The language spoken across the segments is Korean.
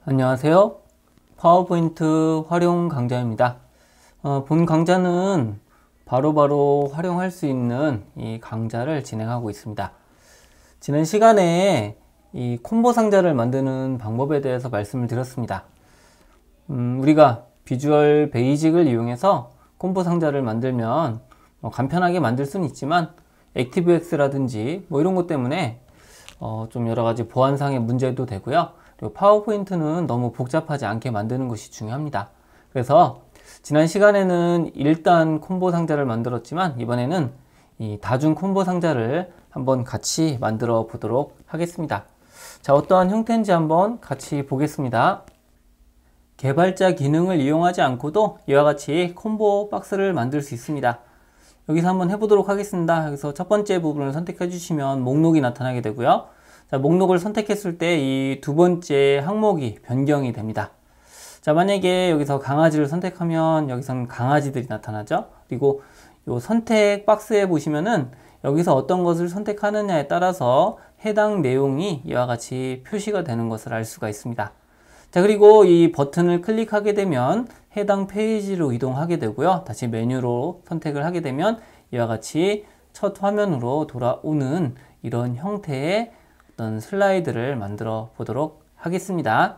안녕하세요. 파워포인트 활용 강좌입니다. 본 강좌는 바로바로 활용할 수 있는 이 강좌를 진행하고 있습니다. 지난 시간에 이 콤보 상자를 만드는 방법에 대해서 말씀을 드렸습니다. 우리가 비주얼 베이직을 이용해서 콤보 상자를 만들면 간편하게 만들 수는 있지만 액티브엑스라든지 이런 것 때문에 좀 여러가지 보안상의 문제도 되고요. 그리고 파워포인트는 너무 복잡하지 않게 만드는 것이 중요합니다. 그래서 지난 시간에는 1단 콤보 상자를 만들었지만 이번에는 이 다중 콤보 상자를 한번 같이 만들어 보도록 하겠습니다. 자, 어떠한 형태인지 한번 같이 보겠습니다. 개발자 기능을 이용하지 않고도 이와 같이 콤보 박스를 만들 수 있습니다. 여기서 한번 해보도록 하겠습니다. 여기서 첫 번째 부분을 선택해 주시면 목록이 나타나게 되고요. 자, 목록을 선택했을 때 이 두 번째 항목이 변경이 됩니다. 자, 만약에 여기서 강아지를 선택하면 여기서는 강아지들이 나타나죠. 그리고 이 선택 박스에 보시면은 여기서 어떤 것을 선택하느냐에 따라서 해당 내용이 이와 같이 표시가 되는 것을 알 수가 있습니다. 자, 그리고 이 버튼을 클릭하게 되면 해당 페이지로 이동하게 되고요. 다시 메뉴로 선택을 하게 되면 이와 같이 첫 화면으로 돌아오는 이런 형태의 어떤 슬라이드를 만들어 보도록 하겠습니다.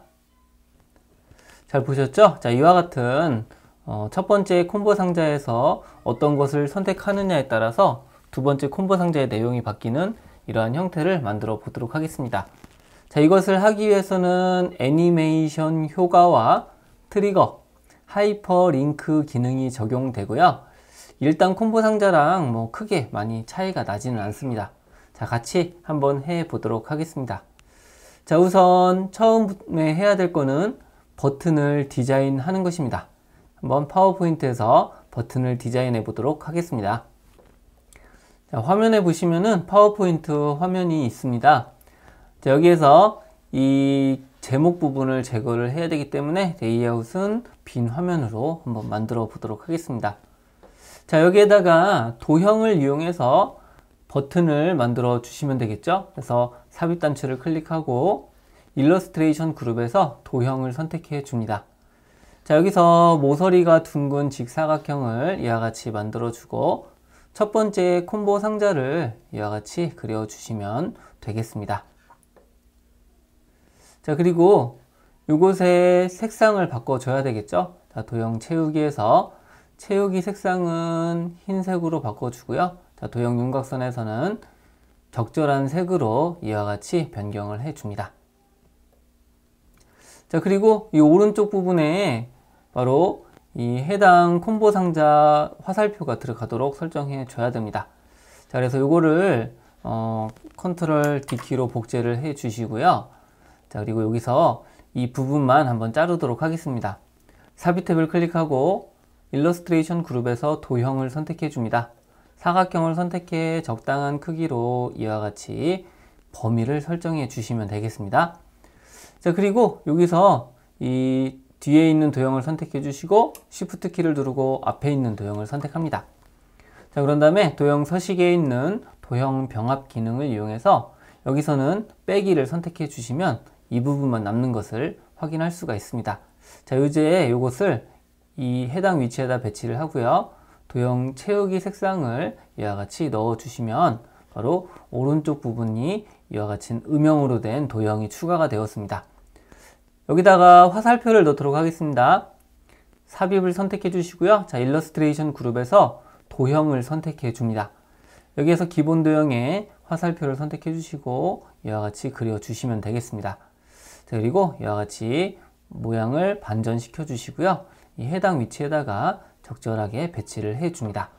잘 보셨죠? 자, 이와 같은 첫 번째 콤보 상자에서 어떤 것을 선택하느냐에 따라서 두 번째 콤보 상자의 내용이 바뀌는 이러한 형태를 만들어 보도록 하겠습니다. 자, 이것을 하기 위해서는 애니메이션 효과와 트리거, 하이퍼링크 기능이 적용되고요. 일단 콤보 상자랑 크게 많이 차이가 나지는 않습니다. 자, 같이 한번 해 보도록 하겠습니다. 자, 우선 처음에 해야 될 거는 버튼을 디자인하는 것입니다. 한번 파워포인트에서 버튼을 디자인해 보도록 하겠습니다. 자, 화면에 보시면은 파워포인트 화면이 있습니다. 자, 여기에서 이 제목 부분을 제거를 해야 되기 때문에 레이아웃은 빈 화면으로 한번 만들어 보도록 하겠습니다. 자, 여기에다가 도형을 이용해서 버튼을 만들어 주시면 되겠죠. 그래서 삽입 단추를 클릭하고 일러스트레이션 그룹에서 도형을 선택해 줍니다. 자, 여기서 모서리가 둥근 직사각형을 이와 같이 만들어 주고 첫 번째 콤보 상자를 이와 같이 그려 주시면 되겠습니다. 자, 그리고 이곳에 색상을 바꿔줘야 되겠죠. 자, 도형 채우기에서 채우기 색상은 흰색으로 바꿔주고요. 자, 도형 윤곽선에서는 적절한 색으로 이와 같이 변경을 해줍니다. 자, 그리고 이 오른쪽 부분에 바로 이 해당 콤보 상자 화살표가 들어가도록 설정해 줘야 됩니다. 자, 그래서 이거를 컨트롤 D키로 복제를 해 주시고요. 자, 그리고 여기서 이 부분만 한번 자르도록 하겠습니다. 삽입 탭을 클릭하고 일러스트레이션 그룹에서 도형을 선택해 줍니다. 사각형을 선택해 적당한 크기로 이와 같이 범위를 설정해 주시면 되겠습니다. 자, 그리고 여기서 이 뒤에 있는 도형을 선택해 주시고 Shift 키를 누르고 앞에 있는 도형을 선택합니다. 자, 그런 다음에 도형 서식에 있는 도형 병합 기능을 이용해서 여기서는 빼기를 선택해 주시면 이 부분만 남는 것을 확인할 수가 있습니다. 자, 이제 이것을 이 해당 위치에다 배치를 하고요. 도형 채우기 색상을 이와 같이 넣어 주시면 바로 오른쪽 부분이 이와 같이 음영으로 된 도형이 추가가 되었습니다. 여기다가 화살표를 넣도록 하겠습니다. 삽입을 선택해 주시고요. 자, 일러스트레이션 그룹에서 도형을 선택해 줍니다. 여기에서 기본 도형에 화살표를 선택해 주시고 이와 같이 그려 주시면 되겠습니다. 자, 그리고 이와 같이 모양을 반전시켜 주시고요. 이 해당 위치에다가 적절하게 배치를 해 줍니다.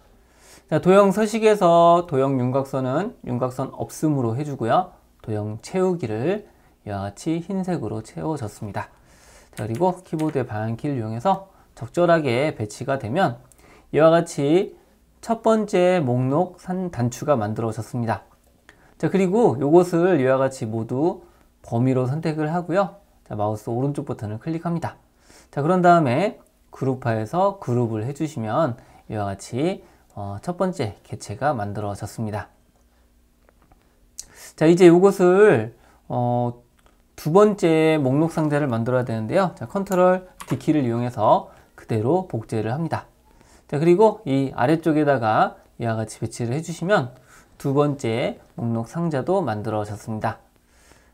자, 도형 서식에서 도형 윤곽선은 윤곽선 없음으로 해주고요. 도형 채우기를 이와 같이 흰색으로 채워졌습니다. 자, 그리고 키보드의 방향키를 이용해서 적절하게 배치가 되면 이와 같이 첫 번째 목록 단추가 만들어졌습니다. 자, 그리고 이것을 이와 같이 모두 범위로 선택을 하고요. 자, 마우스 오른쪽 버튼을 클릭합니다. 자, 그런 다음에 그룹화해서 그룹을 해주시면 이와 같이 첫 번째 개체가 만들어졌습니다. 자, 이제 이것을 두 번째 목록 상자를 만들어야 되는데요. 자, 컨트롤 D키를 이용해서 그대로 복제를 합니다. 자, 그리고 이 아래쪽에다가 이와 같이 배치를 해주시면 두 번째 목록 상자도 만들어졌습니다.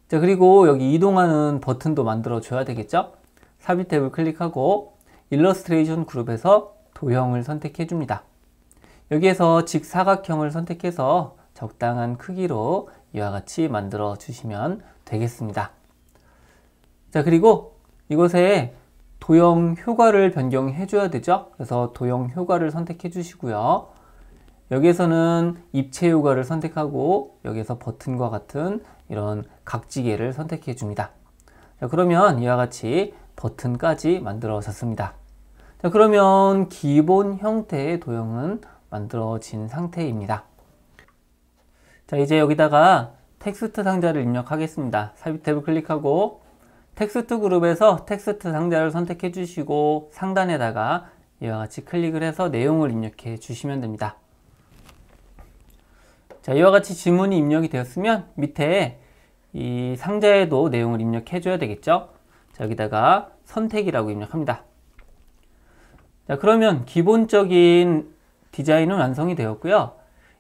자, 그리고 여기 이동하는 버튼도 만들어 줘야 되겠죠? 삽입 탭을 클릭하고 일러스트레이션 그룹에서 도형을 선택해 줍니다. 여기에서 직사각형을 선택해서 적당한 크기로 이와 같이 만들어 주시면 되겠습니다. 자, 그리고 이곳에 도형 효과를 변경해 줘야 되죠. 그래서 도형 효과를 선택해 주시고요. 여기에서는 입체 효과를 선택하고 여기에서 버튼과 같은 이런 각지개를 선택해 줍니다. 자, 그러면 이와 같이 버튼까지 만들어졌습니다. 자, 그러면 기본 형태의 도형은 만들어진 상태입니다. 자, 이제 여기다가 텍스트 상자를 입력하겠습니다. 삽입 탭을 클릭하고 텍스트 그룹에서 텍스트 상자를 선택해 주시고 상단에다가 이와 같이 클릭을 해서 내용을 입력해 주시면 됩니다. 자, 이와 같이 지문이 입력이 되었으면 밑에 이 상자에도 내용을 입력해 줘야 되겠죠. 자, 여기다가 선택이라고 입력합니다. 자, 그러면 기본적인 디자인은 완성이 되었고요.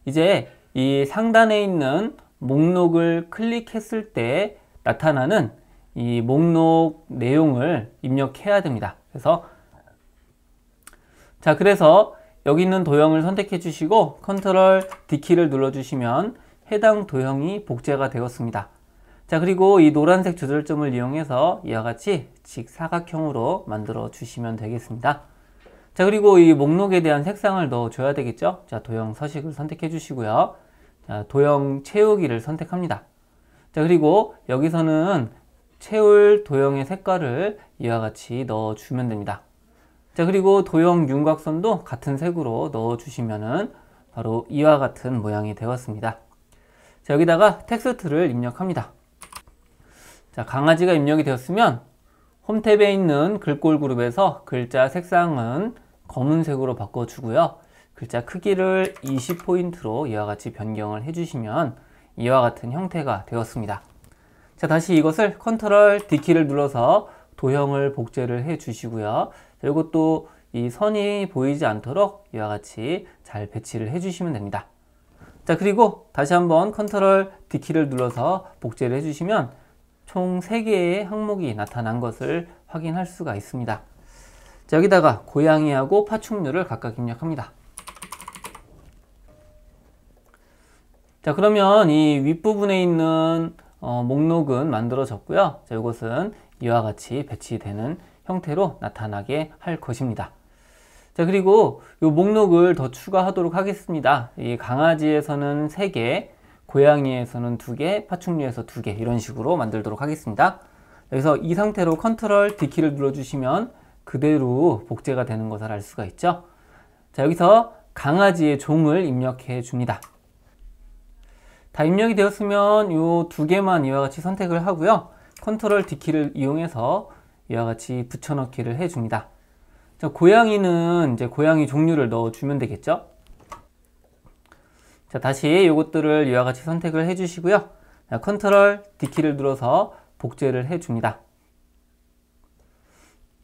이제 이 상단에 있는 목록을 클릭했을 때 나타나는 이 목록 내용을 입력해야 됩니다. 그래서 여기 있는 도형을 선택해 주시고 컨트롤 D키를 눌러 주시면 해당 도형이 복제가 되었습니다. 자, 그리고 이 노란색 조절점을 이용해서 이와 같이 직사각형으로 만들어 주시면 되겠습니다. 자, 그리고 이 목록에 대한 색상을 넣어 줘야 되겠죠. 자, 도형 서식을 선택해 주시고요. 자, 도형 채우기를 선택합니다. 자, 그리고 여기서는 채울 도형의 색깔을 이와 같이 넣어 주면 됩니다. 자, 그리고 도형 윤곽선도 같은 색으로 넣어 주시면은 바로 이와 같은 모양이 되었습니다. 자, 여기다가 텍스트를 입력합니다. 자, 강아지가 입력이 되었으면 홈 탭에 있는 글꼴 그룹에서 글자 색상은 검은색으로 바꿔주고요. 글자 크기를 20포인트로 이와 같이 변경을 해주시면 이와 같은 형태가 되었습니다. 자, 다시 이것을 컨트롤 D키를 눌러서 도형을 복제를 해 주시고요. 이것도 이 선이 보이지 않도록 이와 같이 잘 배치를 해 주시면 됩니다. 자, 그리고 다시 한번 컨트롤 D키를 눌러서 복제를 해 주시면 총 3개의 항목이 나타난 것을 확인할 수가 있습니다. 자, 여기다가 고양이하고 파충류를 각각 입력합니다. 자, 그러면 이 윗부분에 있는 목록은 만들어졌고요. 자, 이것은 이와 같이 배치되는 형태로 나타나게 할 것입니다. 자, 그리고 이 목록을 더 추가하도록 하겠습니다. 이 강아지에서는 3개, 고양이에서는 2개, 파충류에서 2개 이런 식으로 만들도록 하겠습니다. 여기서 이 상태로 컨트롤 D키를 눌러주시면 그대로 복제가 되는 것을 알 수가 있죠. 자, 여기서 강아지의 종을 입력해 줍니다. 다 입력이 되었으면 이 2개만 이와 같이 선택을 하고요. 컨트롤 D키를 이용해서 이와 같이 붙여넣기를 해줍니다. 자, 고양이는 이제 고양이 종류를 넣어주면 되겠죠. 자, 다시 이것들을 이와 같이 선택을 해주시고요. 자, 컨트롤 D키를 눌러서 복제를 해줍니다.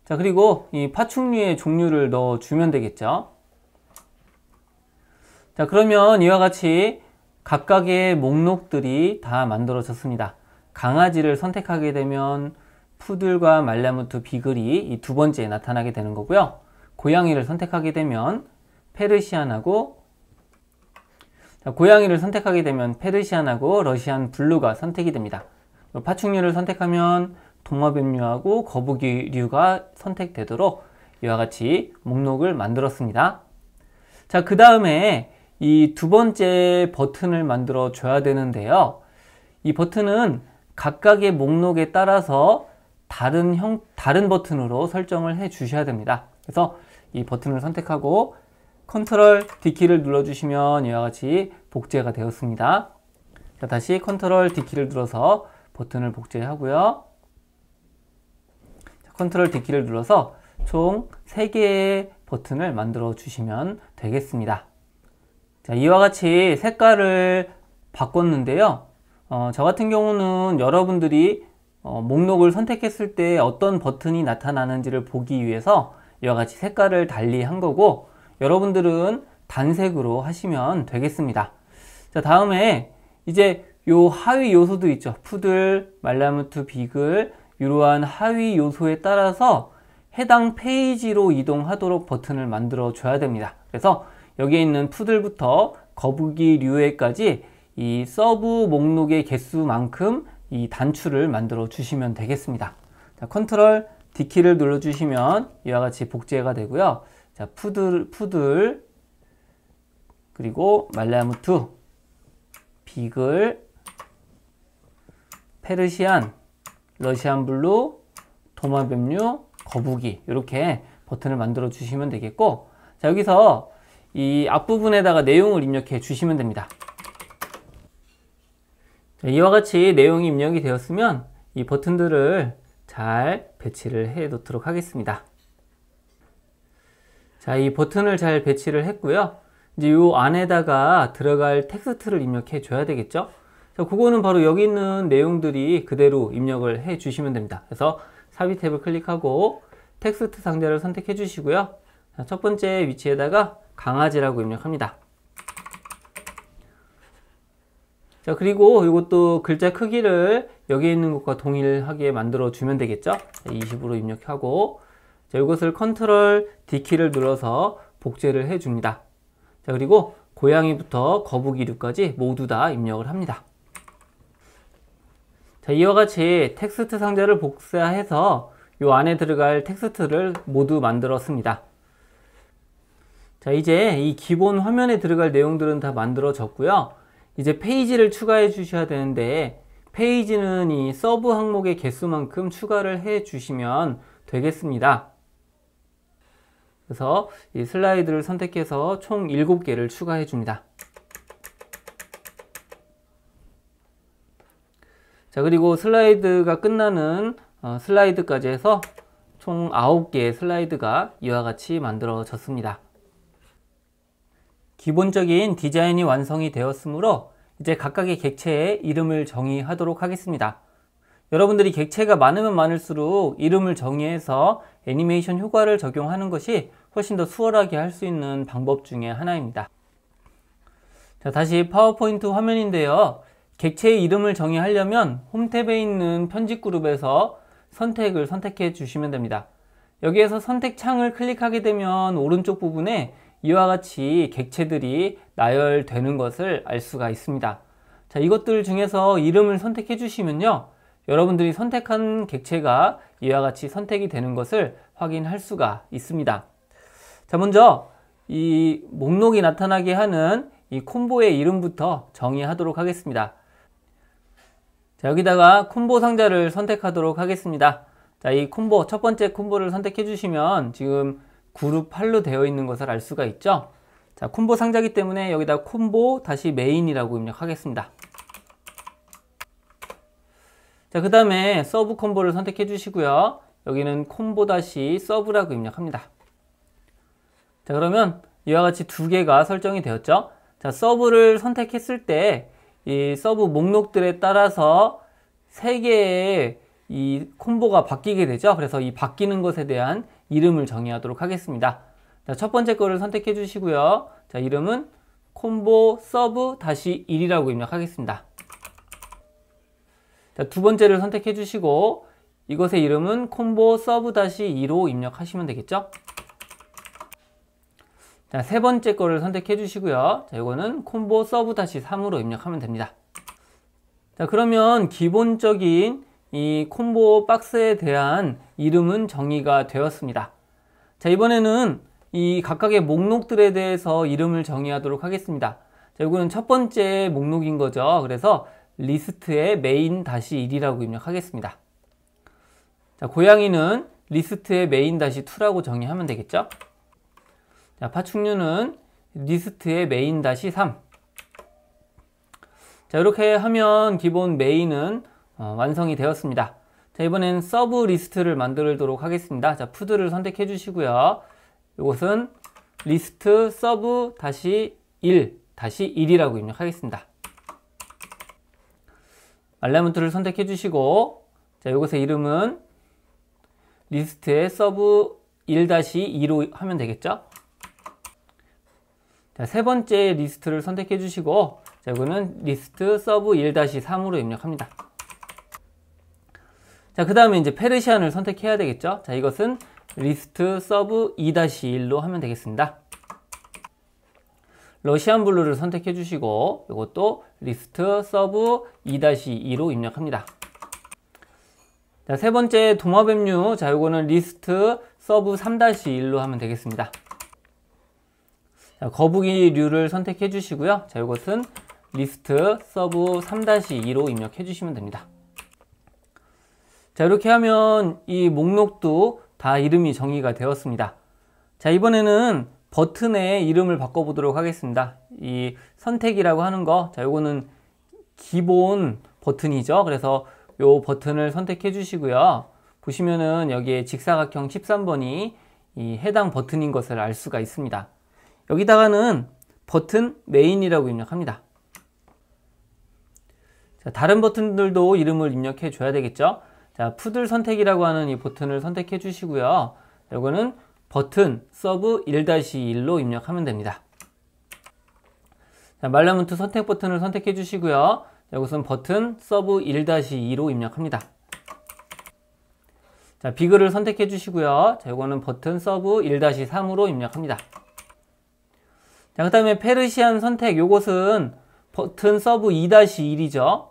자, 그리고 이 파충류의 종류를 넣어주면 되겠죠. 자, 그러면 이와 같이 각각의 목록들이 다 만들어졌습니다. 강아지를 선택하게 되면 푸들과 말라무트 비글이 이 두 번째에 나타나게 되는 거고요. 고양이를 선택하게 되면 페르시안하고 러시안 블루가 선택이 됩니다. 파충류를 선택하면 동화뱀류하고 거북이류가 선택되도록 이와 같이 목록을 만들었습니다. 자, 그 다음에 이 두 번째 버튼을 만들어 줘야 되는데요. 이 버튼은 각각의 목록에 따라서 다른 버튼으로 설정을 해 주셔야 됩니다. 그래서 이 버튼을 선택하고 컨트롤 D키를 눌러주시면 이와 같이 복제가 되었습니다. 자, 다시 컨트롤 D키를 눌러서 버튼을 복제하고요. 컨트롤 D키를 눌러서 총 3개의 버튼을 만들어 주시면 되겠습니다. 자, 이와 같이 색깔을 바꿨는데요. 저 같은 경우는 여러분들이 목록을 선택했을 때 어떤 버튼이 나타나는지를 보기 위해서 이와 같이 색깔을 달리 한 거고, 여러분들은 단색으로 하시면 되겠습니다. 자, 다음에 이제 요 하위 요소도 있죠. 푸들, 말라무트, 비글, 이러한 하위 요소에 따라서 해당 페이지로 이동하도록 버튼을 만들어 줘야 됩니다. 그래서 여기에 있는 푸들부터 거북이 류에까지 이 서브 목록의 개수만큼 이 단추를 만들어 주시면 되겠습니다. 자, 컨트롤 D키를 눌러 주시면 이와 같이 복제가 되고요. 자, 푸들, 그리고 말라무트, 비글, 페르시안, 러시안 블루, 도마뱀류, 거북이, 이렇게 버튼을 만들어 주시면 되겠고, 자, 여기서 이 앞부분에다가 내용을 입력해 주시면 됩니다. 자, 이와 같이 내용이 입력이 되었으면 이 버튼들을 잘 배치를 해 놓도록 하겠습니다. 자, 이 버튼을 잘 배치를 했고요. 이제 이 안에다가 들어갈 텍스트를 입력해 줘야 되겠죠. 자, 그거는 바로 여기 있는 내용들이 그대로 입력을 해 주시면 됩니다. 그래서 삽입 탭을 클릭하고 텍스트 상자를 선택해 주시고요. 자, 첫 번째 위치에다가 강아지라고 입력합니다. 자, 그리고 이것도 글자 크기를 여기 있는 것과 동일하게 만들어 주면 되겠죠. 자, 20으로 입력하고, 자, 이것을 컨트롤 D키를 눌러서 복제를 해 줍니다. 자, 그리고 고양이부터 거북이류까지 모두 다 입력을 합니다. 자, 이와 같이 텍스트 상자를 복사해서 이 안에 들어갈 텍스트를 모두 만들었습니다. 자, 이제 이 기본 화면에 들어갈 내용들은 다 만들어졌고요. 이제 페이지를 추가해 주셔야 되는데, 페이지는 이 서브 항목의 개수만큼 추가를 해 주시면 되겠습니다. 그래서 이 슬라이드를 선택해서 총 7개를 추가해 줍니다. 자, 그리고 슬라이드가 끝나는 슬라이드까지 해서 총 9개의 슬라이드가 이와 같이 만들어졌습니다. 기본적인 디자인이 완성이 되었으므로 이제 각각의 객체의 이름을 정의하도록 하겠습니다. 여러분들이 객체가 많으면 많을수록 이름을 정의해서 애니메이션 효과를 적용하는 것이 훨씬 더 수월하게 할 수 있는 방법 중에 하나입니다. 자, 다시 파워포인트 화면인데요. 객체의 이름을 정의하려면 홈 탭에 있는 편집 그룹에서 선택을 선택해 주시면 됩니다. 여기에서 선택 창을 클릭하게 되면 오른쪽 부분에 이와 같이 객체들이 나열되는 것을 알 수가 있습니다. 자, 이것들 중에서 이름을 선택해 주시면요, 여러분들이 선택한 객체가 이와 같이 선택이 되는 것을 확인할 수가 있습니다. 자, 먼저 이 목록이 나타나게 하는 이 콤보의 이름부터 정의하도록 하겠습니다. 자, 여기다가 콤보 상자를 선택하도록 하겠습니다. 자, 이 콤보, 첫 번째 콤보를 선택해 주시면 지금 그룹 8로 되어 있는 것을 알 수가 있죠. 자, 콤보 상자이기 때문에 여기다 콤보 다시 메인이라고 입력하겠습니다. 자, 그 다음에 서브 콤보를 선택해 주시고요. 여기는 콤보 다시 서브라고 입력합니다. 자, 그러면 이와 같이 두 개가 설정이 되었죠. 자, 서브를 선택했을 때 이 서브 목록들에 따라서 세 개의 이 콤보가 바뀌게 되죠. 그래서 이 바뀌는 것에 대한 이름을 정의하도록 하겠습니다. 자, 첫 번째 거를 선택해 주시고요. 자, 이름은 콤보 서브 다시 1이라고 입력하겠습니다. 자, 두 번째를 선택해 주시고 이것의 이름은 콤보 서브 다시 2로 입력하시면 되겠죠. 자, 세 번째 거를 선택해 주시고요. 자, 이거는 콤보 서브 다시 3으로 입력하면 됩니다. 자, 그러면 기본적인 이 콤보 박스에 대한 이름은 정의가 되었습니다. 자, 이번에는 이 각각의 목록들에 대해서 이름을 정의하도록 하겠습니다. 자, 이거는 첫 번째 목록인 거죠. 그래서 리스트의 메인 다시 1이라고 입력하겠습니다. 자, 고양이는 리스트의 메인 다시 2라고 정의하면 되겠죠. 자, 파충류는 리스트의 메인 다시 3. 자, 이렇게 하면 기본 메인은 완성이 되었습니다. 자, 이번엔 서브 리스트를 만들도록 하겠습니다. 자, 푸드를 선택해 주시고요. 이것은 리스트 서브 다시 1 다시 1이라고 입력하겠습니다. 알라문트를 선택해 주시고 자, 이것의 이름은 리스트의 서브 1-2로 하면 되겠죠. 자, 세 번째 리스트를 선택해 주시고, 자, 이거는 리스트 서브 1-3으로 입력합니다. 자, 그 다음에 이제 페르시안을 선택해야 되겠죠. 자, 이것은 리스트 서브 2-1로 하면 되겠습니다. 러시안 블루를 선택해 주시고, 이것도 리스트 서브 2-2로 입력합니다. 자, 세 번째 도마뱀류. 자, 이거는 리스트 서브 3-1로 하면 되겠습니다. 자, 거북이류를 선택해 주시고요. 자, 이것은 리스트 서브 3-2로 입력해 주시면 됩니다. 자, 이렇게 하면 이 목록도 다 이름이 정의가 되었습니다. 자, 이번에는 버튼의 이름을 바꿔보도록 하겠습니다. 이 선택이라고 하는 거, 자, 요거는 기본 버튼이죠. 그래서 요 버튼을 선택해 주시고요. 보시면은 여기에 직사각형 13번이 이 해당 버튼인 것을 알 수가 있습니다. 여기다가는 버튼 메인이라고 입력합니다. 자, 다른 버튼들도 이름을 입력해 줘야 되겠죠. 자, 푸들 선택이라고 하는 이 버튼을 선택해 주시고요. 이거는 버튼 서브 1-1로 입력하면 됩니다. 자, 말라문트 선택 버튼을 선택해 주시고요. 이것은 버튼 서브 1-2로 입력합니다. 자, 비글을 선택해 주시고요. 자, 이거는 버튼 서브 1-3으로 입력합니다. 자, 그 다음에 페르시안 선택, 요것은 버튼 서브 2-1이죠.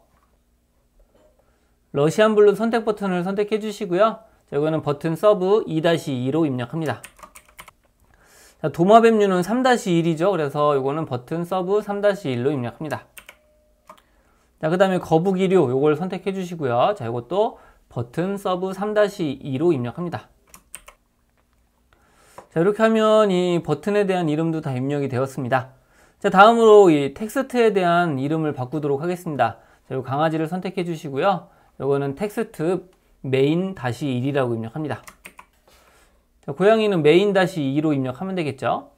러시안 블루 선택 버튼을 선택해 주시고요. 자, 이거는 버튼 서브 2-2로 입력합니다. 자, 도마뱀류는 3-1이죠. 그래서 이거는 버튼 서브 3-1로 입력합니다. 자, 그 다음에 거북이류, 요걸 선택해 주시고요. 자, 이것도 버튼 서브 3-2로 입력합니다. 자, 이렇게 하면 이 버튼에 대한 이름도 다 입력이 되었습니다. 자, 다음으로 이 텍스트에 대한 이름을 바꾸도록 하겠습니다. 자, 요 강아지를 선택해 주시고요. 요거는 텍스트 메인-1이라고 입력합니다. 자, 고양이는 메인-2로 입력하면 되겠죠.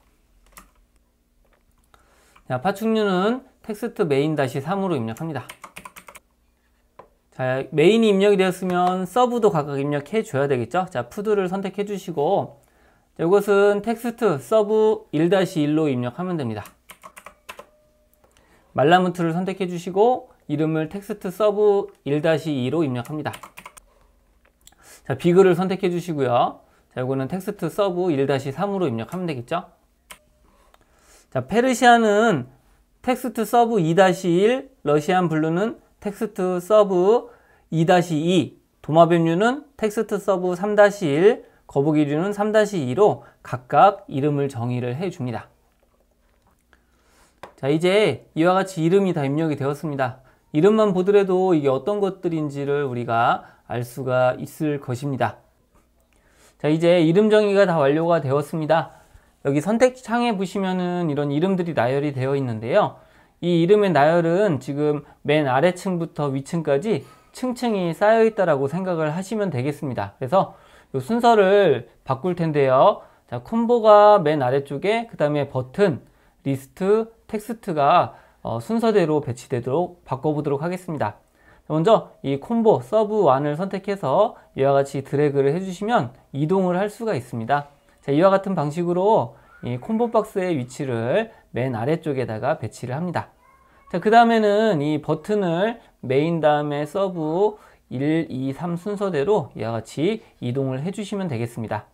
자, 파충류는 텍스트 메인-3으로 입력합니다. 자, 메인이 입력이 되었으면 서브도 각각 입력해 줘야 되겠죠. 자, 푸드를 선택해 주시고, 자, 이것은 텍스트 서브 1-1로 입력하면 됩니다. 말라무트를 선택해 주시고 이름을 텍스트 서브 1-2로 입력합니다. 자, 비글을 선택해 주시고요. 자, 이거는 텍스트 서브 1-3으로 입력하면 되겠죠. 자, 페르시아는 텍스트 서브 2-1, 러시안 블루는 텍스트 서브 2-2, 도마뱀류는 텍스트 서브 3-1, 거북이류는 3-2로 각각 이름을 정의를 해 줍니다. 자, 이제 이와 같이 이름이 다 입력이 되었습니다. 이름만 보더라도 이게 어떤 것들인지를 우리가 알 수가 있을 것입니다. 자, 이제 이름 정의가 다 완료가 되었습니다. 여기 선택창에 보시면은 이런 이름들이 나열이 되어 있는데요. 이 이름의 나열은 지금 맨 아래층부터 위층까지 층층이 쌓여 있다라고 생각을 하시면 되겠습니다. 그래서 이 순서를 바꿀 텐데요. 자, 콤보가 맨 아래쪽에, 그 다음에 버튼, 리스트, 텍스트가 순서대로 배치되도록 바꿔보도록 하겠습니다. 먼저 이 콤보 서브 1을 선택해서 이와 같이 드래그를 해주시면 이동을 할 수가 있습니다. 자, 이와 같은 방식으로 이 콤보 박스의 위치를 맨 아래쪽에다가 배치를 합니다. 자, 그 다음에는 이 버튼을 메인 다음에 서브 1, 2, 3 순서대로 이와 같이 이동을 해주시면 되겠습니다.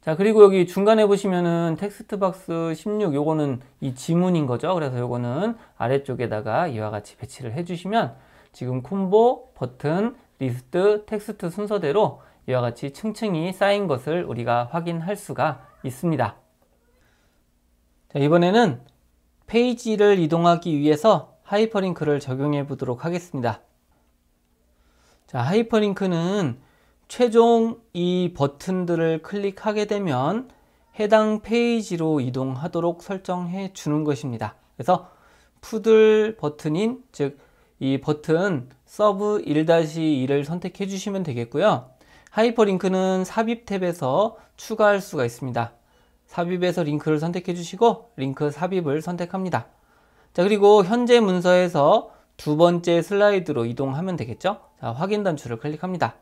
자, 그리고 여기 중간에 보시면은 텍스트 박스 16, 요거는 이 지문인 거죠. 그래서 요거는 아래쪽에다가 이와 같이 배치를 해주시면 지금 콤보, 버튼, 리스트, 텍스트 순서대로 이와 같이 층층이 쌓인 것을 우리가 확인할 수가 있습니다. 자, 이번에는 페이지를 이동하기 위해서 하이퍼링크를 적용해 보도록 하겠습니다. 자, 하이퍼링크는 최종 이 버튼들을 클릭하게 되면 해당 페이지로 이동하도록 설정해 주는 것입니다. 그래서 푸들 버튼인, 즉 이 버튼 서브 1-2를 선택해 주시면 되겠고요. 하이퍼링크는 삽입 탭에서 추가할 수가 있습니다. 삽입에서 링크를 선택해 주시고 링크 삽입을 선택합니다. 자, 그리고 현재 문서에서 두 번째 슬라이드로 이동하면 되겠죠? 자, 확인 단추를 클릭합니다.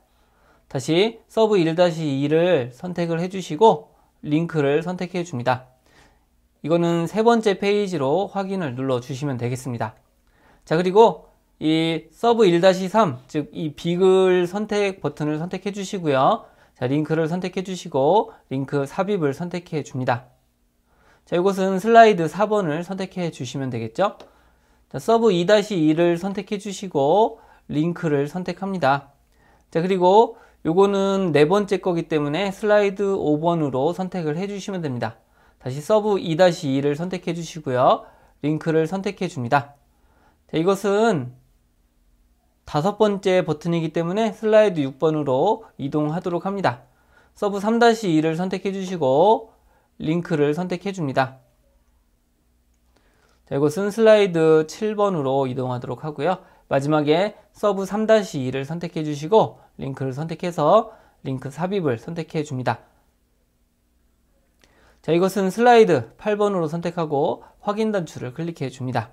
다시 서브 1-2를 선택을 해주시고 링크를 선택해 줍니다. 이거는 세 번째 페이지로 확인을 눌러 주시면 되겠습니다. 자, 그리고 이 서브 1-3, 즉 이 빅을 선택 버튼을 선택해 주시고요. 자, 링크를 선택해 주시고 링크 삽입을 선택해 줍니다. 자, 이것은 슬라이드 4번을 선택해 주시면 되겠죠? 자, 서브 2-2를 선택해 주시고 링크를 선택합니다. 자, 그리고 요거는 네 번째 거기 때문에 슬라이드 5번으로 선택을 해 주시면 됩니다. 다시 서브 2-2를 선택해 주시고요. 링크를 선택해 줍니다. 자, 이것은 다섯 번째 버튼이기 때문에 슬라이드 6번으로 이동하도록 합니다. 서브 3-2를 선택해 주시고 링크를 선택해 줍니다. 자, 이것은 슬라이드 7번으로 이동하도록 하고요. 마지막에 서브 3-2를 선택해 주시고 링크를 선택해서 링크 삽입을 선택해 줍니다. 자, 이것은 슬라이드 8번으로 선택하고 확인 단추를 클릭해 줍니다.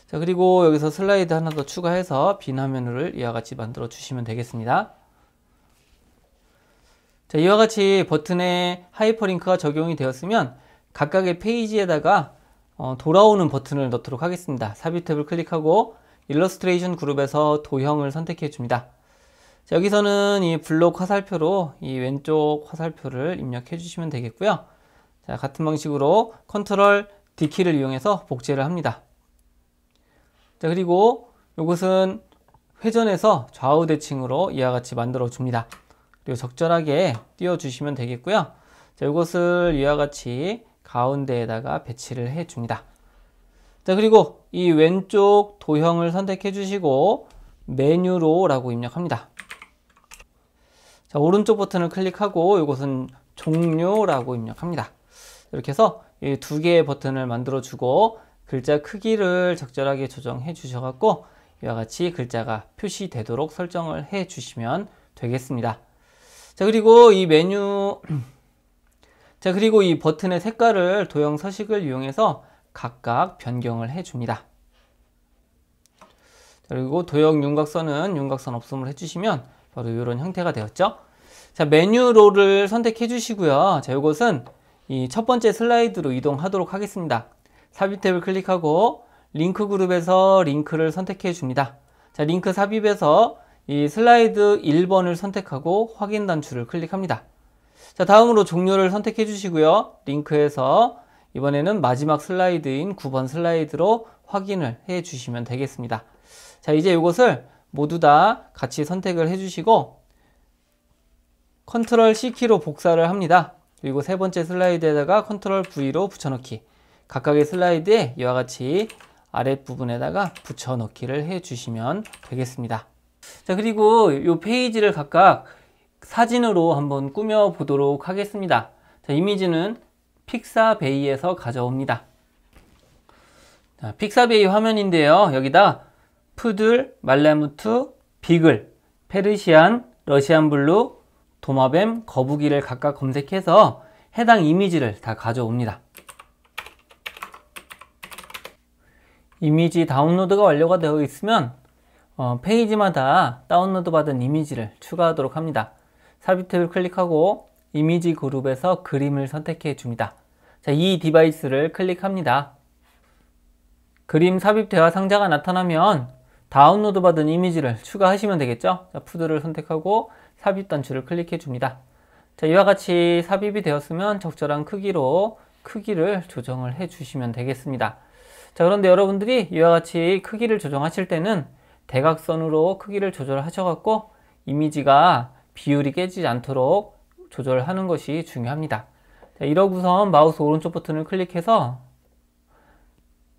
자, 그리고 여기서 슬라이드 하나 더 추가해서 빈 화면을 이와 같이 만들어 주시면 되겠습니다. 자, 이와 같이 버튼에 하이퍼링크가 적용이 되었으면 각각의 페이지에다가 돌아오는 버튼을 넣도록 하겠습니다. 삽입 탭을 클릭하고 일러스트레이션 그룹에서 도형을 선택해 줍니다. 자, 여기서는 이 블록 화살표로 이 왼쪽 화살표를 입력해 주시면 되겠고요. 자, 같은 방식으로 컨트롤 D키를 이용해서 복제를 합니다. 자, 그리고 이것은 회전해서 좌우 대칭으로 이와 같이 만들어 줍니다. 그리고 적절하게 띄워 주시면 되겠고요. 자, 이것을 이와 같이 가운데에다가 배치를 해 줍니다. 자, 그리고 이 왼쪽 도형을 선택해 주시고 메뉴로 라고 입력합니다. 자, 오른쪽 버튼을 클릭하고 이것은 종료라고 입력합니다. 이렇게 해서 이 두 개의 버튼을 만들어 주고 글자 크기를 적절하게 조정해 주셔갖고 이와 같이 글자가 표시되도록 설정을 해 주시면 되겠습니다. 자, 그리고 이 메뉴 자, 그리고 이 버튼의 색깔을 도형 서식을 이용해서 각각 변경을 해 줍니다. 그리고 도형 윤곽선은 윤곽선 없음을 해주시면 바로 이런 형태가 되었죠. 자, 메뉴로를 선택해 주시고요. 자, 이것은 이 첫 번째 슬라이드로 이동하도록 하겠습니다. 삽입 탭을 클릭하고 링크 그룹에서 링크를 선택해 줍니다. 자, 링크 삽입에서 이 슬라이드 1번을 선택하고 확인 단추를 클릭합니다. 자, 다음으로 종료를 선택해 주시고요. 링크에서 이번에는 마지막 슬라이드인 9번 슬라이드로 확인을 해 주시면 되겠습니다. 자, 이제 이것을 모두 다 같이 선택을 해 주시고 컨트롤 C키로 복사를 합니다. 그리고 세 번째 슬라이드에다가 컨트롤 V로 붙여넣기, 각각의 슬라이드에 이와 같이 아랫부분에다가 붙여넣기를 해 주시면 되겠습니다. 자, 그리고 이 페이지를 각각 사진으로 한번 꾸며 보도록 하겠습니다. 자, 이미지는 픽사베이에서 가져옵니다. 자, 픽사베이 화면인데요. 여기다 푸들, 말라무트, 비글, 페르시안, 러시안 블루, 도마뱀, 거북이를 각각 검색해서 해당 이미지를 다 가져옵니다. 이미지 다운로드가 완료가 되어 있으면 페이지마다 다운로드 받은 이미지를 추가하도록 합니다. 삽입 탭을 클릭하고 이미지 그룹에서 그림을 선택해 줍니다. 자, 이 디바이스를 클릭합니다. 그림 삽입되어 상자가 나타나면 다운로드 받은 이미지를 추가하시면 되겠죠. 자, 푸드를 선택하고 삽입 단추를 클릭해 줍니다. 자, 이와 같이 삽입이 되었으면 적절한 크기로 크기를 조정을 해 주시면 되겠습니다. 자, 그런데 여러분들이 이와 같이 크기를 조정하실 때는 대각선으로 크기를 조절하셔갖고 이미지가 비율이 깨지지 않도록 조절하는 것이 중요합니다. 자, 이러고선 마우스 오른쪽 버튼을 클릭해서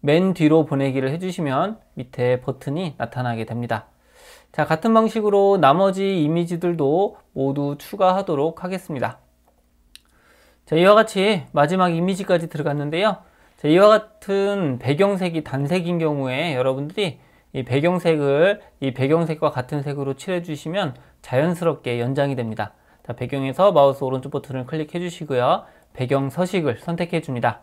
맨 뒤로 보내기를 해주시면 밑에 버튼이 나타나게 됩니다. 자, 같은 방식으로 나머지 이미지들도 모두 추가하도록 하겠습니다. 자, 이와 같이 마지막 이미지까지 들어갔는데요. 자, 이와 같은 배경색이 단색인 경우에 여러분들이 이 배경색과 같은 색으로 칠해 주시면 자연스럽게 연장이 됩니다. 자, 배경에서 마우스 오른쪽 버튼을 클릭해 주시고요. 배경 서식을 선택해 줍니다.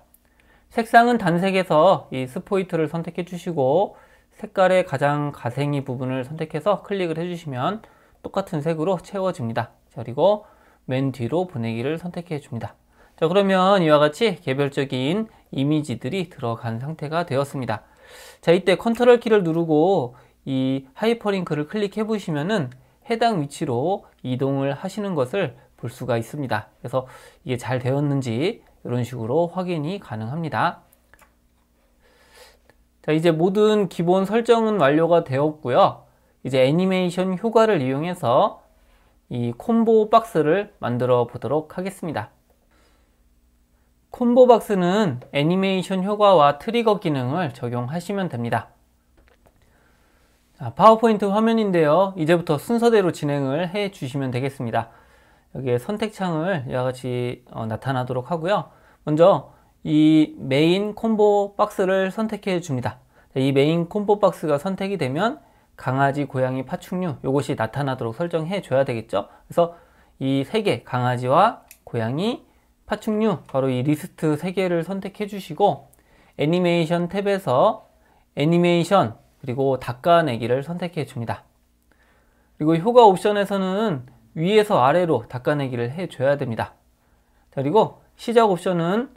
색상은 단색에서 이 스포이트를 선택해 주시고 색깔의 가장 가생이 부분을 선택해서 클릭을 해주시면 똑같은 색으로 채워집니다. 자, 그리고 맨 뒤로 보내기를 선택해 줍니다. 자, 그러면 이와 같이 개별적인 이미지들이 들어간 상태가 되었습니다. 자, 이때 컨트롤 키를 누르고 이 하이퍼링크를 클릭해 보시면은 해당 위치로 이동을 하시는 것을 볼 수가 있습니다. 그래서 이게 잘 되었는지 이런 식으로 확인이 가능합니다. 자, 이제 모든 기본 설정은 완료가 되었고요. 이제 애니메이션 효과를 이용해서 이 콤보 박스를 만들어 보도록 하겠습니다. 콤보 박스는 애니메이션 효과와 트리거 기능을 적용하시면 됩니다. 자, 파워포인트 화면인데요. 이제부터 순서대로 진행을 해 주시면 되겠습니다. 여기에 선택창을 이와 같이 나타나도록 하고요. 먼저 이 메인 콤보 박스를 선택해 줍니다. 이 메인 콤보 박스가 선택이 되면 강아지, 고양이, 파충류 이것이 나타나도록 설정해 줘야 되겠죠. 그래서 이 세 개, 강아지와 고양이, 파충류, 바로 이 리스트 3개를 선택해 주시고 애니메이션 탭에서 애니메이션 그리고 닦아내기를 선택해 줍니다. 그리고 효과 옵션에서는 위에서 아래로 닦아내기를 해줘야 됩니다. 자, 그리고 시작 옵션은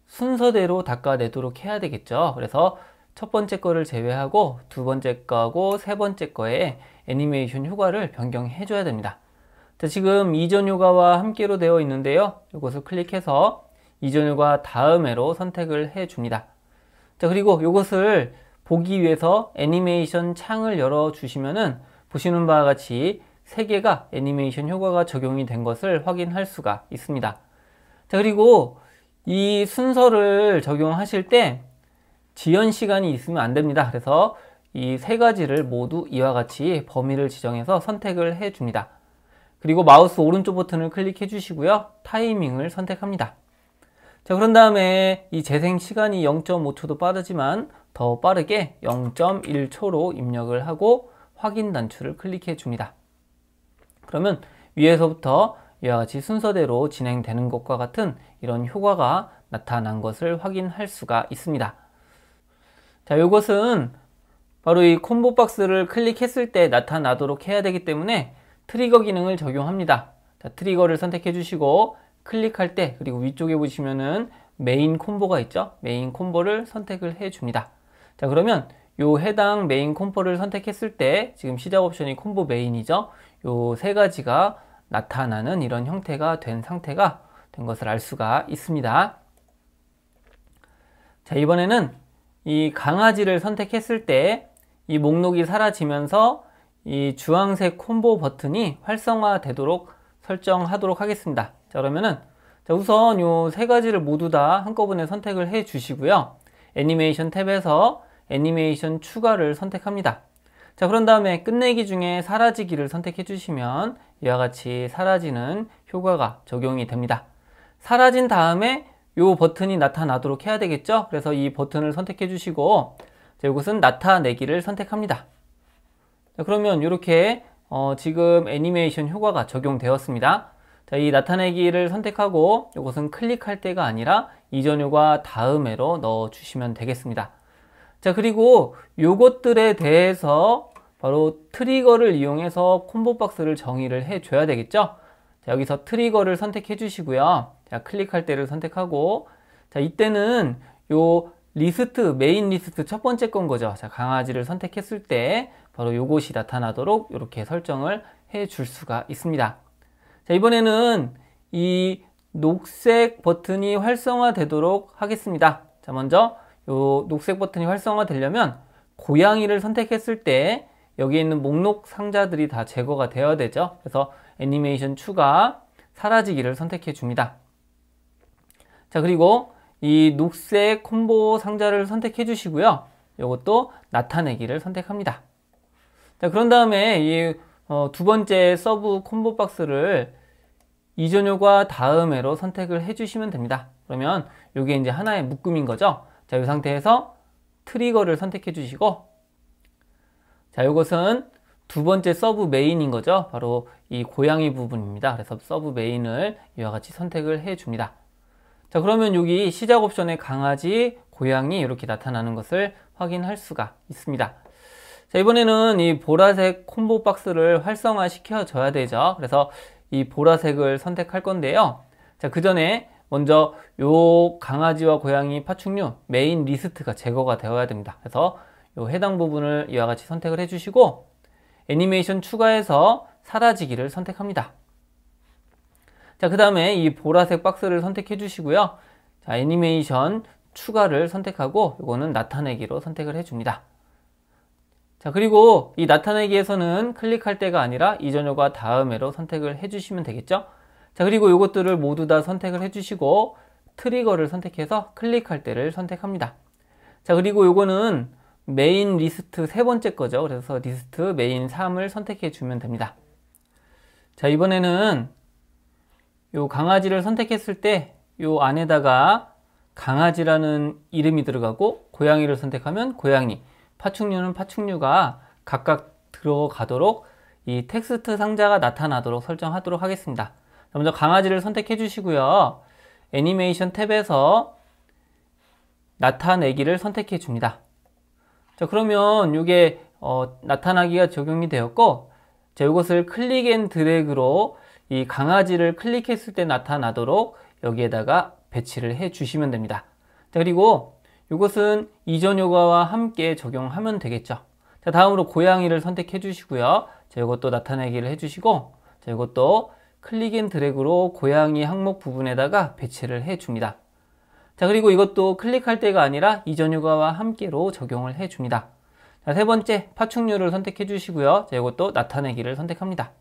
순서대로 닦아내도록 해야 되겠죠. 그래서 첫 번째 거를 제외하고 두 번째 거하고 세 번째 거에 애니메이션 효과를 변경해 줘야 됩니다. 자, 지금 이전 효과와 함께로 되어 있는데요. 이것을 클릭해서 이전 효과 다음에로 선택을 해 줍니다. 자, 그리고 이것을 보기 위해서 애니메이션 창을 열어 주시면은 보시는 바와 같이 3개가 애니메이션 효과가 적용이 된 것을 확인할 수가 있습니다. 자, 그리고 이 순서를 적용하실 때 지연 시간이 있으면 안 됩니다. 그래서 이 3가지를 모두 이와 같이 범위를 지정해서 선택을 해 줍니다. 그리고 마우스 오른쪽 버튼을 클릭해 주시고요. 타이밍을 선택합니다. 자, 그런 다음에 이 재생 시간이 0.5초도 빠르지만 더 빠르게 0.1초로 입력을 하고 확인 단추를 클릭해 줍니다. 그러면 위에서부터 이와 같이 순서대로 진행되는 것과 같은 이런 효과가 나타난 것을 확인할 수가 있습니다. 자, 이것은 바로 이 콤보 박스를 클릭했을 때 나타나도록 해야 되기 때문에 트리거 기능을 적용합니다. 자, 트리거를 선택해 주시고 클릭할 때 그리고 위쪽에 보시면은 메인 콤보가 있죠. 메인 콤보를 선택을 해 줍니다. 자, 그러면 요 해당 메인 콤보를 선택했을 때 지금 시작 옵션이 콤보 메인이죠. 요 3가지가 나타나는 이런 형태가 된 상태가 된 것을 알 수가 있습니다. 자, 이번에는 이 강아지를 선택했을 때 이 목록이 사라지면서 이 주황색 콤보 버튼이 활성화되도록 설정하도록 하겠습니다. 자, 그러면은 자, 우선 요 3가지를 모두 다 한꺼번에 선택을 해 주시고요. 애니메이션 탭에서 애니메이션 추가를 선택합니다. 자, 그런 다음에 끝내기 중에 사라지기를 선택해 주시면 이와 같이 사라지는 효과가 적용이 됩니다. 사라진 다음에 요 버튼이 나타나도록 해야 되겠죠. 그래서 이 버튼을 선택해 주시고 자, 이것은 나타내기를 선택합니다. 자, 그러면 이렇게 지금 애니메이션 효과가 적용되었습니다. 자, 이 나타내기를 선택하고 이것은 클릭할 때가 아니라 이전 효과 다음에로 넣어 주시면 되겠습니다. 자, 그리고 요것들에 대해서 바로 트리거를 이용해서 콤보 박스를 정의를 해 줘야 되겠죠. 자, 여기서 트리거를 선택해 주시고요. 자, 클릭할 때를 선택하고 자, 이때는 요 리스트, 메인 리스트 첫 번째 건 거죠. 자, 강아지를 선택했을 때 바로 요것이 나타나도록 이렇게 설정을 해 줄 수가 있습니다. 자, 이번에는 이 녹색 버튼이 활성화되도록 하겠습니다. 자, 먼저 요 녹색 버튼이 활성화되려면 고양이를 선택했을 때 여기에 있는 목록 상자들이 다 제거가 되어야 되죠. 그래서 애니메이션 추가, 사라지기를 선택해 줍니다. 자, 그리고 이 녹색 콤보 상자를 선택해 주시고요. 이것도 나타내기를 선택합니다. 자, 그런 다음에 이 두 번째 서브 콤보 박스를 이전 효과 다음에로 선택을 해 주시면 됩니다. 그러면 이게 이제 하나의 묶음인 거죠. 자, 이 상태에서 트리거를 선택해 주시고 자, 이것은 두 번째 서브 메인인 거죠. 바로 이 고양이 부분입니다. 그래서 서브 메인을 이와 같이 선택을 해 줍니다. 자, 그러면 여기 시작 옵션에 강아지, 고양이 이렇게 나타나는 것을 확인할 수가 있습니다. 자, 이번에는 이 보라색 콤보 박스를 활성화 시켜줘야 되죠. 그래서 이 보라색을 선택할 건데요. 자, 그 전에 먼저 요 강아지와 고양이 파충류 메인 리스트가 제거가 되어야 됩니다. 그래서 요 해당 부분을 이와 같이 선택을 해주시고 애니메이션 추가해서 사라지기를 선택합니다. 자, 그 다음에 이 보라색 박스를 선택해 주시고요. 자, 애니메이션 추가를 선택하고 이거는 나타내기로 선택을 해줍니다. 자, 그리고 이 나타내기에서는 클릭할 때가 아니라 이전요가 다음에로 선택을 해주시면 되겠죠. 자, 그리고 이것들을 모두 다 선택을 해주시고 트리거를 선택해서 클릭할 때를 선택합니다. 자, 그리고 요거는 메인 리스트 세 번째 거죠. 그래서 리스트 메인 3을 선택해 주면 됩니다. 자, 이번에는 요 강아지를 선택했을 때 요 안에다가 강아지라는 이름이 들어가고 고양이를 선택하면 고양이, 파충류는 파충류가 각각 들어가도록 이 텍스트 상자가 나타나도록 설정하도록 하겠습니다. 먼저 강아지를 선택해 주시고요. 애니메이션 탭에서 나타내기를 선택해 줍니다. 자, 그러면 이게 나타나기가 적용이 되었고, 자, 이것을 클릭 앤 드래그로 이 강아지를 클릭했을 때 나타나도록 여기에다가 배치를 해 주시면 됩니다. 자, 그리고 이것은 이전 효과와 함께 적용하면 되겠죠. 자, 다음으로 고양이를 선택해 주시고요. 자, 이것도 나타내기를 해 주시고, 자, 이것도 클릭 앤 드래그로 고양이 항목 부분에다가 배치를 해 줍니다. 자, 그리고 이것도 클릭할 때가 아니라 이전 효과와 함께로 적용을 해 줍니다. 자, 세 번째 파충류를 선택해 주시고요. 자, 이것도 나타내기를 선택합니다.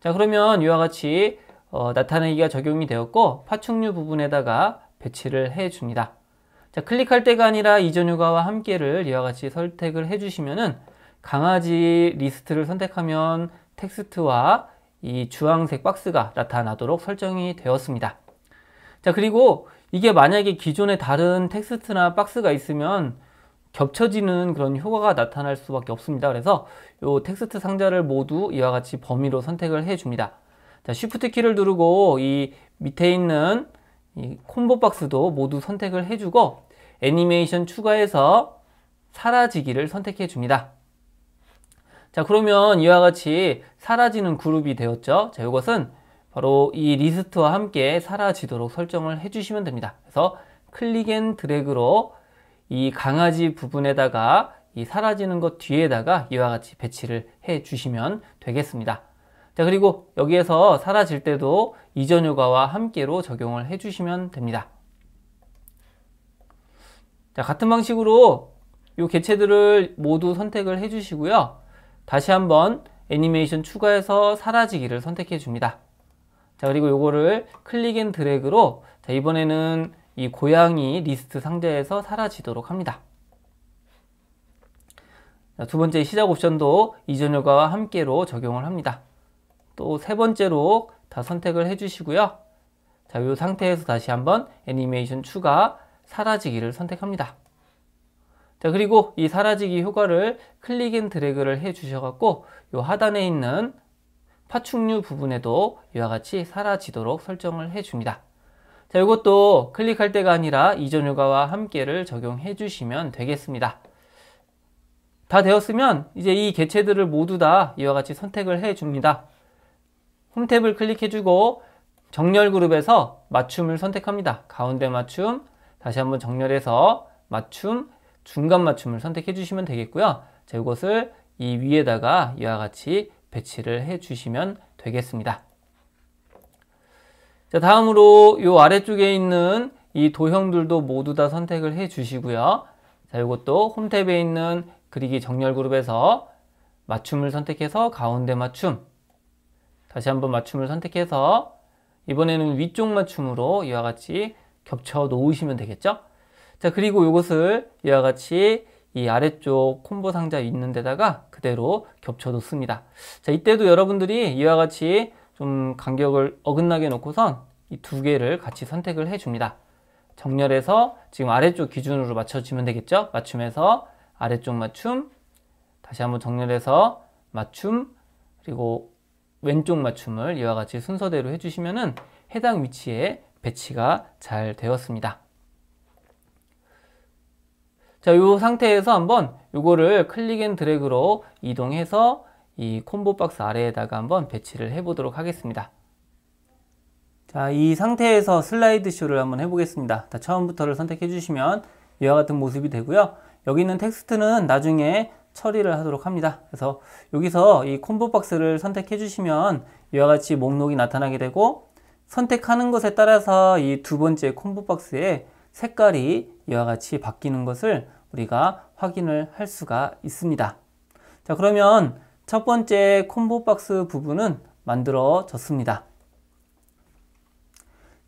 자, 그러면 이와 같이 나타내기가 적용이 되었고 파충류 부분에다가 배치를 해 줍니다. 자, 클릭할 때가 아니라 이전 효과와 함께를 이와 같이 선택을 해 주시면은 강아지 리스트를 선택하면 텍스트와 이 주황색 박스가 나타나도록 설정이 되었습니다. 자, 그리고 이게 만약에 기존에 다른 텍스트나 박스가 있으면 겹쳐지는 그런 효과가 나타날 수밖에 없습니다. 그래서 이 텍스트 상자를 모두 이와 같이 범위로 선택을 해 줍니다. 자, Shift 키를 누르고 이 밑에 있는 이 콤보 박스도 모두 선택을 해주고 애니메이션 추가해서 사라지기를 선택해 줍니다. 자, 그러면 이와 같이 사라지는 그룹이 되었죠. 자, 이것은 바로 이 리스트와 함께 사라지도록 설정을 해주시면 됩니다. 그래서 클릭 앤 드래그로 이 강아지 부분에다가 이 사라지는 것 뒤에다가 이와 같이 배치를 해 주시면 되겠습니다. 자, 그리고 여기에서 사라질 때도 이전 효과와 함께로 적용을 해 주시면 됩니다. 자, 같은 방식으로 이 개체들을 모두 선택을 해 주시고요. 다시 한번 애니메이션 추가해서 사라지기를 선택해 줍니다. 자, 그리고 요거를 클릭 앤 드래그로 자, 이번에는 이 고양이 리스트 상자에서 사라지도록 합니다. 자, 두 번째 시작 옵션도 이전 효과와 함께로 적용을 합니다. 또 세 번째로 다 선택을 해 주시고요. 자, 이 상태에서 다시 한번 애니메이션 추가 사라지기를 선택합니다. 자, 그리고 이 사라지기 효과를 클릭 앤 드래그를 해 주셔갖고 이 하단에 있는 파충류 부분에도 이와 같이 사라지도록 설정을 해 줍니다. 자, 이것도 클릭할 때가 아니라 이전 효과와 함께를 적용해 주시면 되겠습니다. 다 되었으면 이제 이 개체들을 모두 다 이와 같이 선택을 해 줍니다. 홈 탭을 클릭해 주고 정렬 그룹에서 맞춤을 선택합니다. 가운데 맞춤, 다시 한번 정렬해서 맞춤, 중간 맞춤을 선택해 주시면 되겠고요. 자, 이것을 이 위에다가 이와 같이 배치를 해 주시면 되겠습니다. 자, 다음으로 이 아래쪽에 있는 이 도형들도 모두 다 선택을 해 주시고요. 자, 이것도 홈 탭에 있는 그리기 정렬 그룹에서 맞춤을 선택해서 가운데 맞춤, 다시 한번 맞춤을 선택해서 이번에는 위쪽 맞춤으로 이와 같이 겹쳐 놓으시면 되겠죠. 자, 그리고 이것을 이와 같이 이 아래쪽 콤보 상자 있는 데다가 그대로 겹쳐 놓습니다. 자, 이때도 여러분들이 이와 같이 좀 간격을 어긋나게 놓고선 이 두 개를 같이 선택을 해 줍니다. 정렬해서 지금 아래쪽 기준으로 맞춰주면 되겠죠. 맞춤에서 아래쪽 맞춤, 다시 한번 정렬해서 맞춤, 그리고 왼쪽 맞춤을 이와 같이 순서대로 해주시면은 해당 위치에 배치가 잘 되었습니다. 자, 이 상태에서 한번 요거를 클릭 앤 드래그로 이동해서 이 콤보 박스 아래에다가 한번 배치를 해 보도록 하겠습니다. 자, 이 상태에서 슬라이드 쇼를 한번 해보겠습니다. 자, 처음부터를 선택해 주시면 이와 같은 모습이 되고요. 여기 있는 텍스트는 나중에 처리를 하도록 합니다. 그래서 여기서 이 콤보 박스를 선택해 주시면 이와 같이 목록이 나타나게 되고, 선택하는 것에 따라서 이 두 번째 콤보 박스의 색깔이 이와 같이 바뀌는 것을 우리가 확인을 할 수가 있습니다. 자, 그러면 첫 번째 콤보 박스 부분은 만들어졌습니다.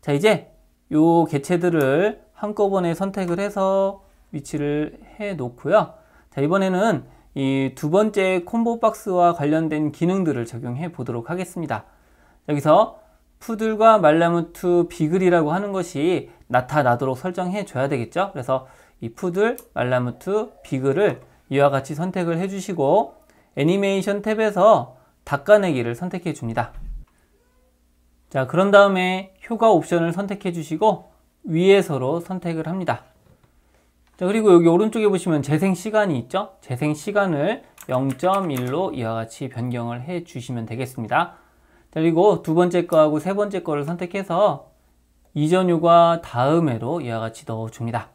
자, 이제 요 개체들을 한꺼번에 선택을 해서 위치를 해 놓고요. 자, 이번에는 이 두 번째 콤보 박스와 관련된 기능들을 적용해 보도록 하겠습니다. 여기서 푸들과 말라무트 비글이라고 하는 것이 나타나도록 설정해 줘야 되겠죠. 그래서 이 푸들, 말라무트, 비글을 이와 같이 선택을 해 주시고, 애니메이션 탭에서 닦아내기를 선택해 줍니다. 자, 그런 다음에 효과 옵션을 선택해 주시고 위에서로 선택을 합니다. 자, 그리고 여기 오른쪽에 보시면 재생 시간이 있죠. 재생 시간을 0.1로 이와 같이 변경을 해 주시면 되겠습니다. 자, 그리고 두 번째 거하고 세 번째 거를 선택해서 이전 효과 다음에로 이와 같이 넣어 줍니다.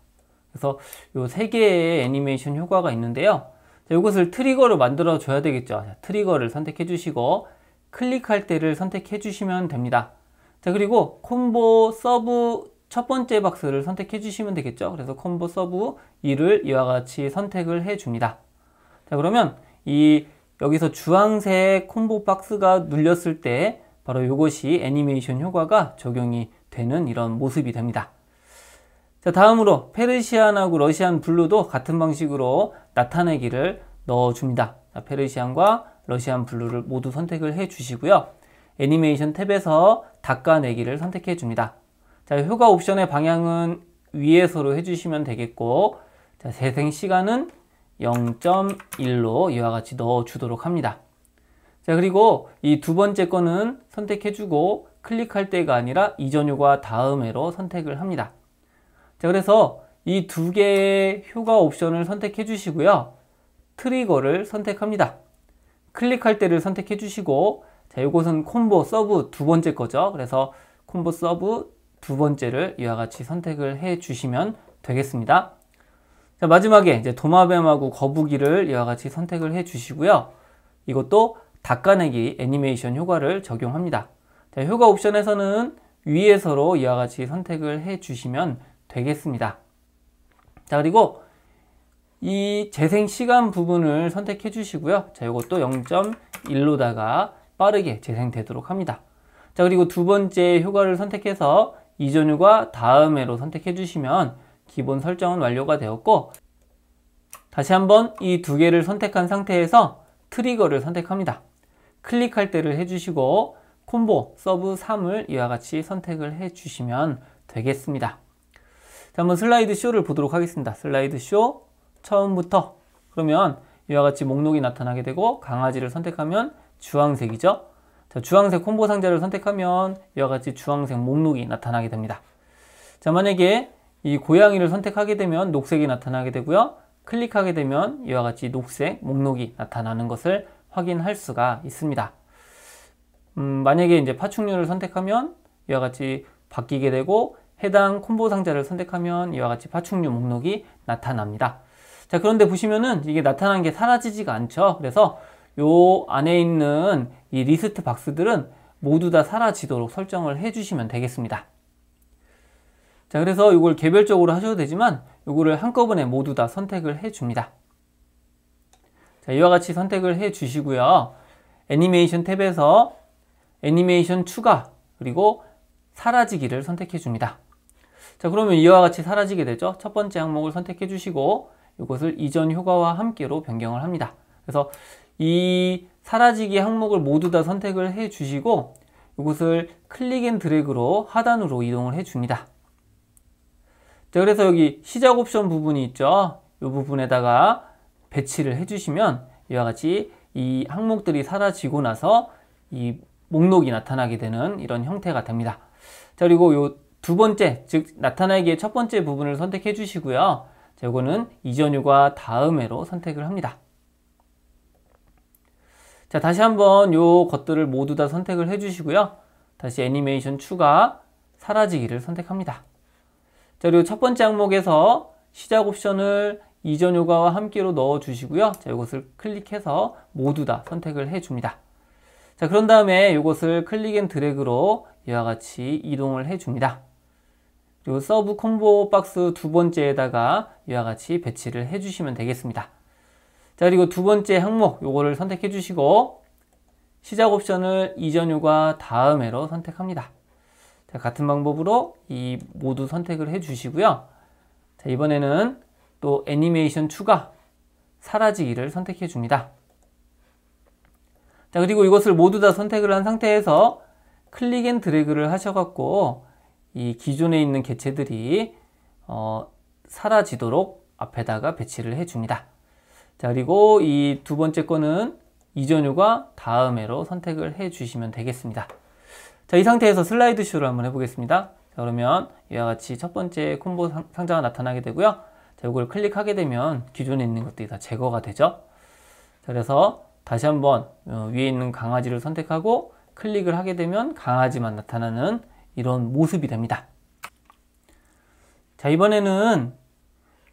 그래서 요 세 개의 애니메이션 효과가 있는데요. 자, 이것을 트리거로 만들어 줘야 되겠죠. 자, 트리거를 선택해 주시고 클릭할 때를 선택해 주시면 됩니다. 자, 그리고 콤보 서브 첫 번째 박스를 선택해 주시면 되겠죠. 그래서 콤보 서브 2를 이와 같이 선택을 해 줍니다. 자, 그러면 여기서 주황색 콤보 박스가 눌렸을 때 바로 이것이 애니메이션 효과가 적용이 되는 이런 모습이 됩니다. 자, 다음으로 페르시안하고 러시안 블루도 같은 방식으로 나타내기를 넣어 줍니다. 자, 페르시안과 러시안 블루를 모두 선택을 해 주시고요. 애니메이션 탭에서 닦아내기를 선택해 줍니다. 자, 효과 옵션의 방향은 위에서로 해주시면 되겠고, 자, 재생 시간은 0.1로 이와 같이 넣어 주도록 합니다. 자, 그리고 이 두 번째 거는 선택해 주고 클릭할 때가 아니라 이전 효과 다음에로 선택을 합니다. 자, 그래서 이 두 개의 효과 옵션을 선택해 주시고요. 트리거를 선택합니다. 클릭할 때를 선택해 주시고, 자, 이것은 콤보 서브 두 번째 거죠. 그래서 콤보 서브 두 번째를 이와 같이 선택을 해 주시면 되겠습니다. 자, 마지막에 이제 도마뱀하고 거북이를 이와 같이 선택을 해 주시고요. 이것도 닦아내기 애니메이션 효과를 적용합니다. 자, 효과 옵션에서는 위에서로 이와 같이 선택을 해 주시면 되겠습니다. 자, 그리고 이 재생 시간 부분을 선택해 주시고요. 자, 이것도 0.1로다가 빠르게 재생되도록 합니다. 자, 그리고 두 번째 효과를 선택해서 이전 효과 다음에로 선택해 주시면 기본 설정은 완료가 되었고, 다시 한번 이 두 개를 선택한 상태에서 트리거를 선택합니다. 클릭할 때를 해주시고 콤보 서브 3을 이와 같이 선택을 해 주시면 되겠습니다. 자, 한번 슬라이드 쇼를 보도록 하겠습니다. 슬라이드 쇼 처음부터, 그러면 이와 같이 목록이 나타나게 되고, 강아지를 선택하면 주황색이죠. 자, 주황색 콤보 상자를 선택하면 이와 같이 주황색 목록이 나타나게 됩니다. 자, 만약에 이 고양이를 선택하게 되면 녹색이 나타나게 되고요. 클릭하게 되면 이와 같이 녹색 목록이 나타나는 것을 확인할 수가 있습니다. 만약에 이제 파충류를 선택하면 이와 같이 바뀌게 되고, 해당 콤보 상자를 선택하면 이와 같이 파충류 목록이 나타납니다. 자, 그런데 보시면은 이게 나타난 게 사라지지가 않죠. 그래서 요 안에 있는 이 리스트 박스들은 모두 다 사라지도록 설정을 해 주시면 되겠습니다. 자, 그래서 이걸 개별적으로 하셔도 되지만 이거를 한꺼번에 모두 다 선택을 해 줍니다. 자, 이와 같이 선택을 해 주시고요. 애니메이션 탭에서 애니메이션 추가 그리고 사라지기를 선택해 줍니다. 자, 그러면 이와 같이 사라지게 되죠. 첫 번째 항목을 선택해 주시고 이것을 이전 효과와 함께로 변경을 합니다. 그래서 이 사라지기 항목을 모두 다 선택을 해 주시고 이것을 클릭 앤 드래그로 하단으로 이동을 해 줍니다. 자, 그래서 여기 시작 옵션 부분이 있죠. 이 부분에다가 배치를 해 주시면 이와 같이 이 항목들이 사라지고 나서 이 목록이 나타나게 되는 이런 형태가 됩니다. 자, 그리고 요 두 번째, 즉 나타나기의 첫 번째 부분을 선택해 주시고요. 자, 자, 이거는 이전유가 다음에로 선택을 합니다. 자, 다시 한번 요 것들을 모두 다 선택을 해주시고요. 다시 애니메이션 추가, 사라지기를 선택합니다. 자, 그리고 첫 번째 항목에서 시작 옵션을 이전 요가와 함께로 넣어 주시고요. 자, 이것을 클릭해서 모두 다 선택을 해 줍니다. 자, 그런 다음에 이것을 클릭 앤 드래그로 이와 같이 이동을 해 줍니다. 그리고 서브 콤보 박스 두 번째에다가 이와 같이 배치를 해 주시면 되겠습니다. 자, 그리고 두 번째 항목 요거를 선택해 주시고 시작 옵션을 이전 요가 다음에로 선택합니다. 자, 같은 방법으로 이 모두 선택을 해 주시고요. 자, 이번에는 또 애니메이션 추가, 사라지기를 선택해 줍니다. 자, 그리고 이것을 모두 다 선택을 한 상태에서 클릭 앤 드래그를 하셔갖고 이 기존에 있는 개체들이 사라지도록 앞에다가 배치를 해 줍니다. 자, 그리고 이 두 번째 거는 이전유가 다음에로 선택을 해 주시면 되겠습니다. 자, 이 상태에서 슬라이드 쇼를 한번 해보겠습니다. 자, 그러면 이와 같이 첫 번째 콤보 상자가 나타나게 되고요. 자, 이걸 클릭하게 되면 기존에 있는 것들이 다 제거가 되죠. 자, 그래서 다시 한번 위에 있는 강아지를 선택하고 클릭을 하게 되면 강아지만 나타나는 이런 모습이 됩니다. 자, 이번에는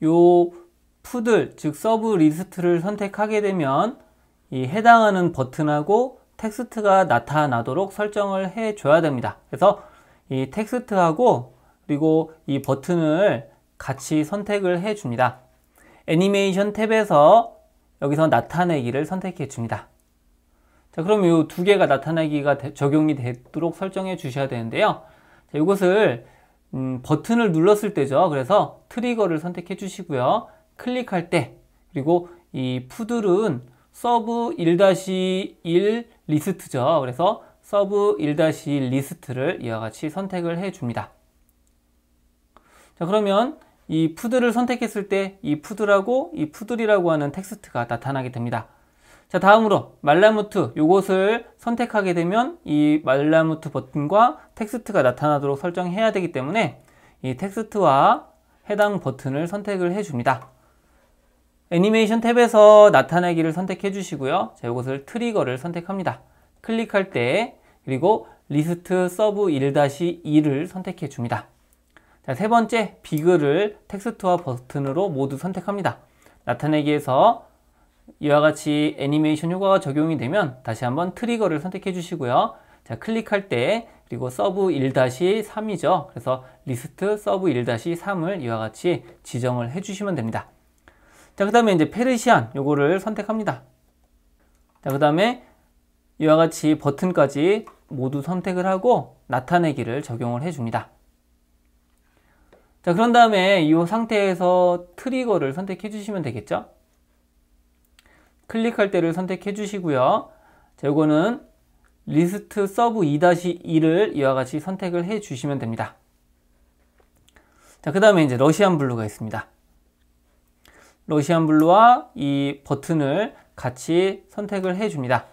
요 푸들, 즉 서브 리스트를 선택하게 되면 이 해당하는 버튼하고 텍스트가 나타나도록 설정을 해 줘야 됩니다. 그래서 이 텍스트하고 그리고 이 버튼을 같이 선택을 해 줍니다. 애니메이션 탭에서 여기서 나타내기를 선택해 줍니다. 자, 그럼 이 두 개가 나타내기가 적용이 되도록 설정해 주셔야 되는데요. 자, 이것을 버튼을 눌렀을 때죠. 그래서 트리거를 선택해 주시고요. 클릭할 때 그리고 이 푸들은 서브 1-1 리스트죠. 그래서 서브 1-1 리스트를 이와 같이 선택을 해 줍니다. 자, 그러면 이 푸들을 선택했을 때 이 푸들하고 이 푸들이라고 하는 텍스트가 나타나게 됩니다. 자, 다음으로 말라무트 요것을 선택하게 되면 이 말라무트 버튼과 텍스트가 나타나도록 설정해야 되기 때문에 이 텍스트와 해당 버튼을 선택을 해 줍니다. 애니메이션 탭에서 나타내기를 선택해 주시고요. 자, 이것을 트리거를 선택합니다. 클릭할 때 그리고 리스트 서브 1-2를 선택해 줍니다. 자, 세 번째 비글을 텍스트와 버튼으로 모두 선택합니다. 나타내기에서 이와 같이 애니메이션 효과가 적용이 되면 다시 한번 트리거를 선택해 주시고요. 자, 클릭할 때 그리고 서브 1-3이죠. 그래서 리스트 서브 1-3을 이와 같이 지정을 해 주시면 됩니다. 자, 그 다음에 이제 페르시안 요거를 선택합니다. 자, 그 다음에 이와 같이 버튼까지 모두 선택을 하고 나타내기를 적용을 해 줍니다. 자, 그런 다음에 이 상태에서 트리거를 선택해 주시면 되겠죠. 클릭할 때를 선택해 주시고요. 자, 요거는 리스트 서브 2-2를 이와 같이 선택을 해 주시면 됩니다. 자, 그 다음에 이제 러시안 블루가 있습니다. 러시안 블루와 이 버튼을 같이 선택을 해 줍니다.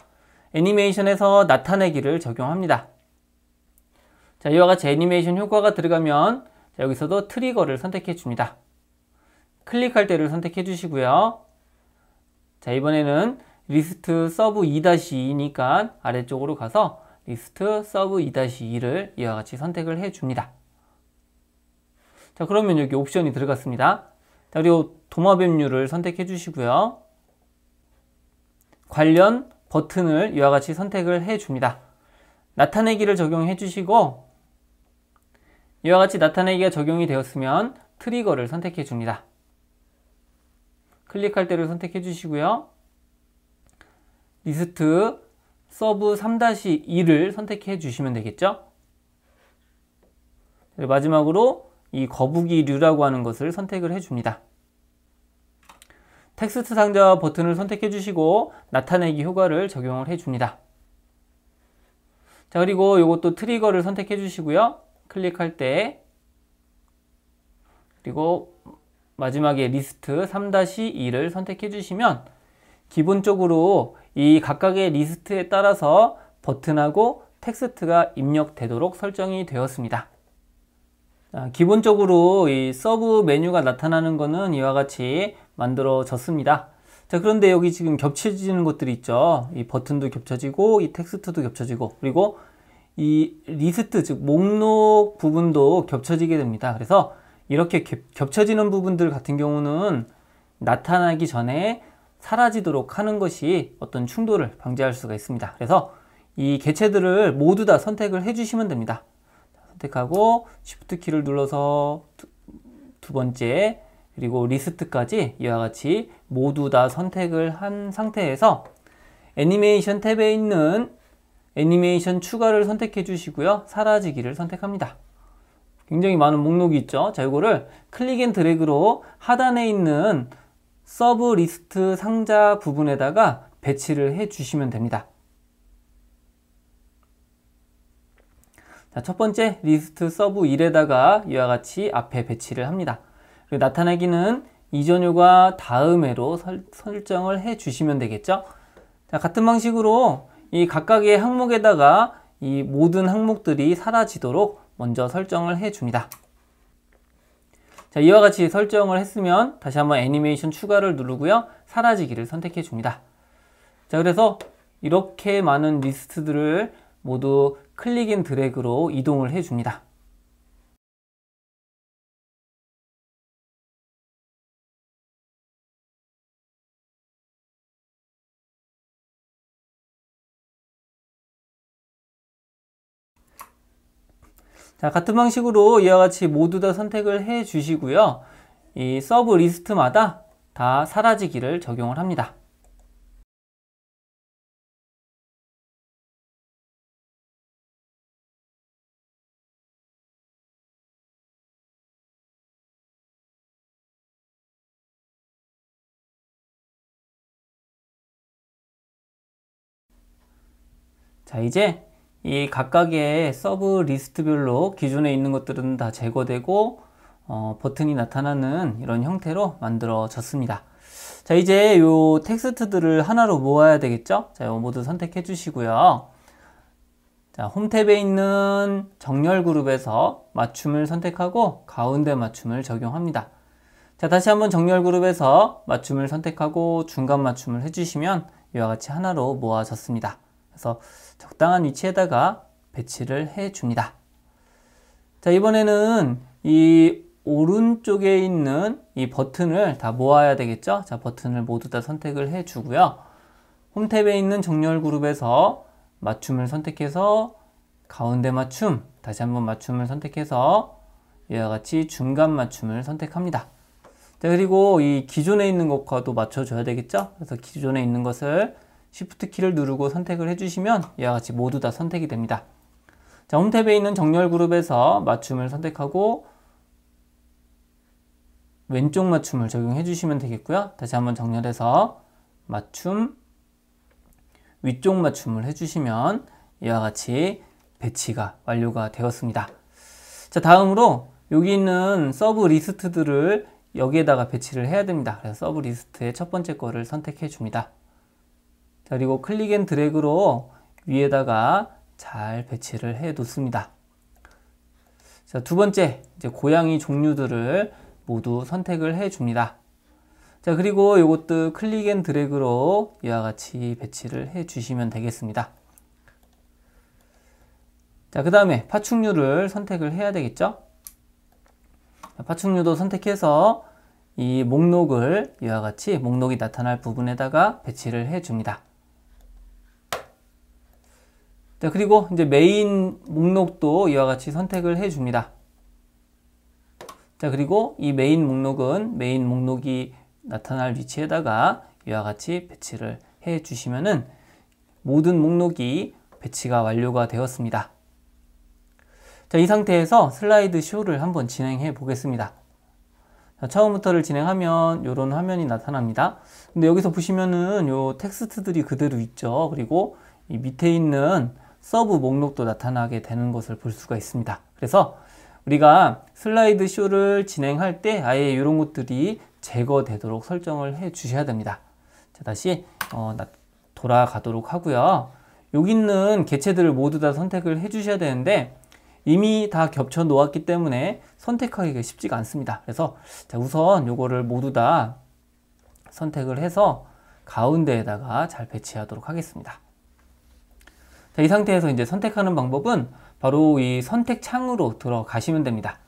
애니메이션에서 나타내기를 적용합니다. 자, 이와 같이 애니메이션 효과가 들어가면 자, 여기서도 트리거를 선택해 줍니다. 클릭할 때를 선택해 주시고요. 자, 이번에는 리스트 서브 2-2니까 아래쪽으로 가서 리스트 서브 2-2를 이와 같이 선택을 해 줍니다. 자, 그러면 여기 옵션이 들어갔습니다. 자, 그리고 도마뱀류를 선택해 주시고요. 관련 버튼을 이와 같이 선택을 해 줍니다. 나타내기를 적용해 주시고 이와 같이 나타내기가 적용이 되었으면 트리거를 선택해 줍니다. 클릭할 때를 선택해 주시고요. 리스트 서브 3-2를 선택해 주시면 되겠죠. 마지막으로 이 거북이류라고 하는 것을 선택을 해 줍니다. 텍스트 상자 버튼을 선택해 주시고 나타내기 효과를 적용을 해 줍니다. 자, 그리고 이것도 트리거를 선택해 주시고요. 클릭할 때 그리고 마지막에 리스트 3-2를 선택해 주시면 기본적으로 이 각각의 리스트에 따라서 버튼하고 텍스트가 입력되도록 설정이 되었습니다. 자, 기본적으로 이 서브 메뉴가 나타나는 거는 이와 같이 만들어졌습니다. 자, 그런데 여기 지금 겹쳐지는 것들이 있죠. 이 버튼도 겹쳐지고 이 텍스트도 겹쳐지고 그리고 이 리스트 즉 목록 부분도 겹쳐지게 됩니다. 그래서 이렇게 겹쳐지는 부분들 같은 경우는 나타나기 전에 사라지도록 하는 것이 어떤 충돌을 방지할 수가 있습니다. 그래서 이 개체들을 모두 다 선택을 해 주시면 됩니다. 선택하고 Shift 키를 눌러서 두 번째 그리고 리스트까지 이와 같이 모두 다 선택을 한 상태에서 애니메이션 탭에 있는 애니메이션 추가를 선택해 주시고요. 사라지기를 선택합니다. 굉장히 많은 목록이 있죠. 자, 이거를 클릭 앤 드래그로 하단에 있는 서브 리스트 상자 부분에다가 배치를 해 주시면 됩니다. 자, 첫 번째 리스트 서브 1에다가 이와 같이 앞에 배치를 합니다. 그리고 나타내기는 이전효과 다음에로 설정을 해 주시면 되겠죠. 자, 같은 방식으로 이 각각의 항목에다가 이 모든 항목들이 사라지도록 먼저 설정을 해 줍니다. 자, 이와 같이 설정을 했으면 다시 한번 애니메이션 추가를 누르고요. 사라지기를 선택해 줍니다. 자, 그래서 이렇게 많은 리스트들을 모두 클릭 앤 드래그로 이동을 해 줍니다. 자, 같은 방식으로 이와 같이 모두 다 선택을 해 주시고요. 이 서브 리스트마다 다 사라지기를 적용을 합니다. 자, 이제 이 각각의 서브 리스트별로 기존에 있는 것들은 다 제거되고 버튼이 나타나는 이런 형태로 만들어졌습니다. 자, 이제 요 텍스트들을 하나로 모아야 되겠죠? 자, 요 모두 선택해 주시고요. 자, 홈 탭에 있는 정렬 그룹에서 맞춤을 선택하고 가운데 맞춤을 적용합니다. 자, 다시 한번 정렬 그룹에서 맞춤을 선택하고 중간 맞춤을 해주시면 이와 같이 하나로 모아졌습니다. 그래서 적당한 위치에다가 배치를 해 줍니다. 자, 이번에는 이 오른쪽에 있는 이 버튼을 다 모아야 되겠죠? 자, 버튼을 모두 다 선택을 해 주고요. 홈 탭에 있는 정렬 그룹에서 맞춤을 선택해서 가운데 맞춤, 다시 한번 맞춤을 선택해서 이와 같이 중간 맞춤을 선택합니다. 자, 그리고 이 기존에 있는 것과도 맞춰줘야 되겠죠? 그래서 기존에 있는 것을 Shift 키를 누르고 선택을 해주시면 이와 같이 모두 다 선택이 됩니다. 자, 홈 탭에 있는 정렬 그룹에서 맞춤을 선택하고 왼쪽 맞춤을 적용해 주시면 되겠고요. 다시 한번 정렬해서 맞춤, 위쪽 맞춤을 해주시면 이와 같이 배치가 완료가 되었습니다. 자, 다음으로 여기 있는 서브 리스트들을 여기에다가 배치를 해야 됩니다. 그래서 서브 리스트의 첫 번째 거를 선택해 줍니다. 자, 그리고 클릭 앤 드래그로 위에다가 잘 배치를 해 놓습니다. 자, 두 번째 이제 고양이 종류들을 모두 선택을 해 줍니다. 자, 그리고 이것도 클릭 앤 드래그로 이와 같이 배치를 해 주시면 되겠습니다. 자, 그 다음에 파충류를 선택을 해야 되겠죠? 자, 파충류도 선택해서 이 목록을 이와 같이 목록이 나타날 부분에다가 배치를 해 줍니다. 자, 그리고 이제 메인 목록도 이와 같이 선택을 해 줍니다. 자, 그리고 이 메인 목록이 나타날 위치에다가 이와 같이 배치를 해 주시면은 모든 목록이 배치가 완료가 되었습니다. 자, 이 상태에서 슬라이드 쇼를 한번 진행해 보겠습니다. 자, 처음부터를 진행하면 이런 화면이 나타납니다. 근데 여기서 보시면은 요 텍스트들이 그대로 있죠. 그리고 이 밑에 있는 서브 목록도 나타나게 되는 것을 볼 수가 있습니다. 그래서 우리가 슬라이드 쇼를 진행할 때 아예 이런 것들이 제거되도록 설정을 해 주셔야 됩니다. 자, 다시 돌아가도록 하고요. 여기 있는 개체들을 모두 다 선택을 해 주셔야 되는데 이미 다 겹쳐 놓았기 때문에 선택하기가 쉽지가 않습니다. 그래서 자, 우선 요거를 모두 다 선택을 해서 가운데에다가 잘 배치하도록 하겠습니다. 자, 이 상태에서 이제 선택하는 방법은 바로 이 선택 창으로 들어가시면 됩니다.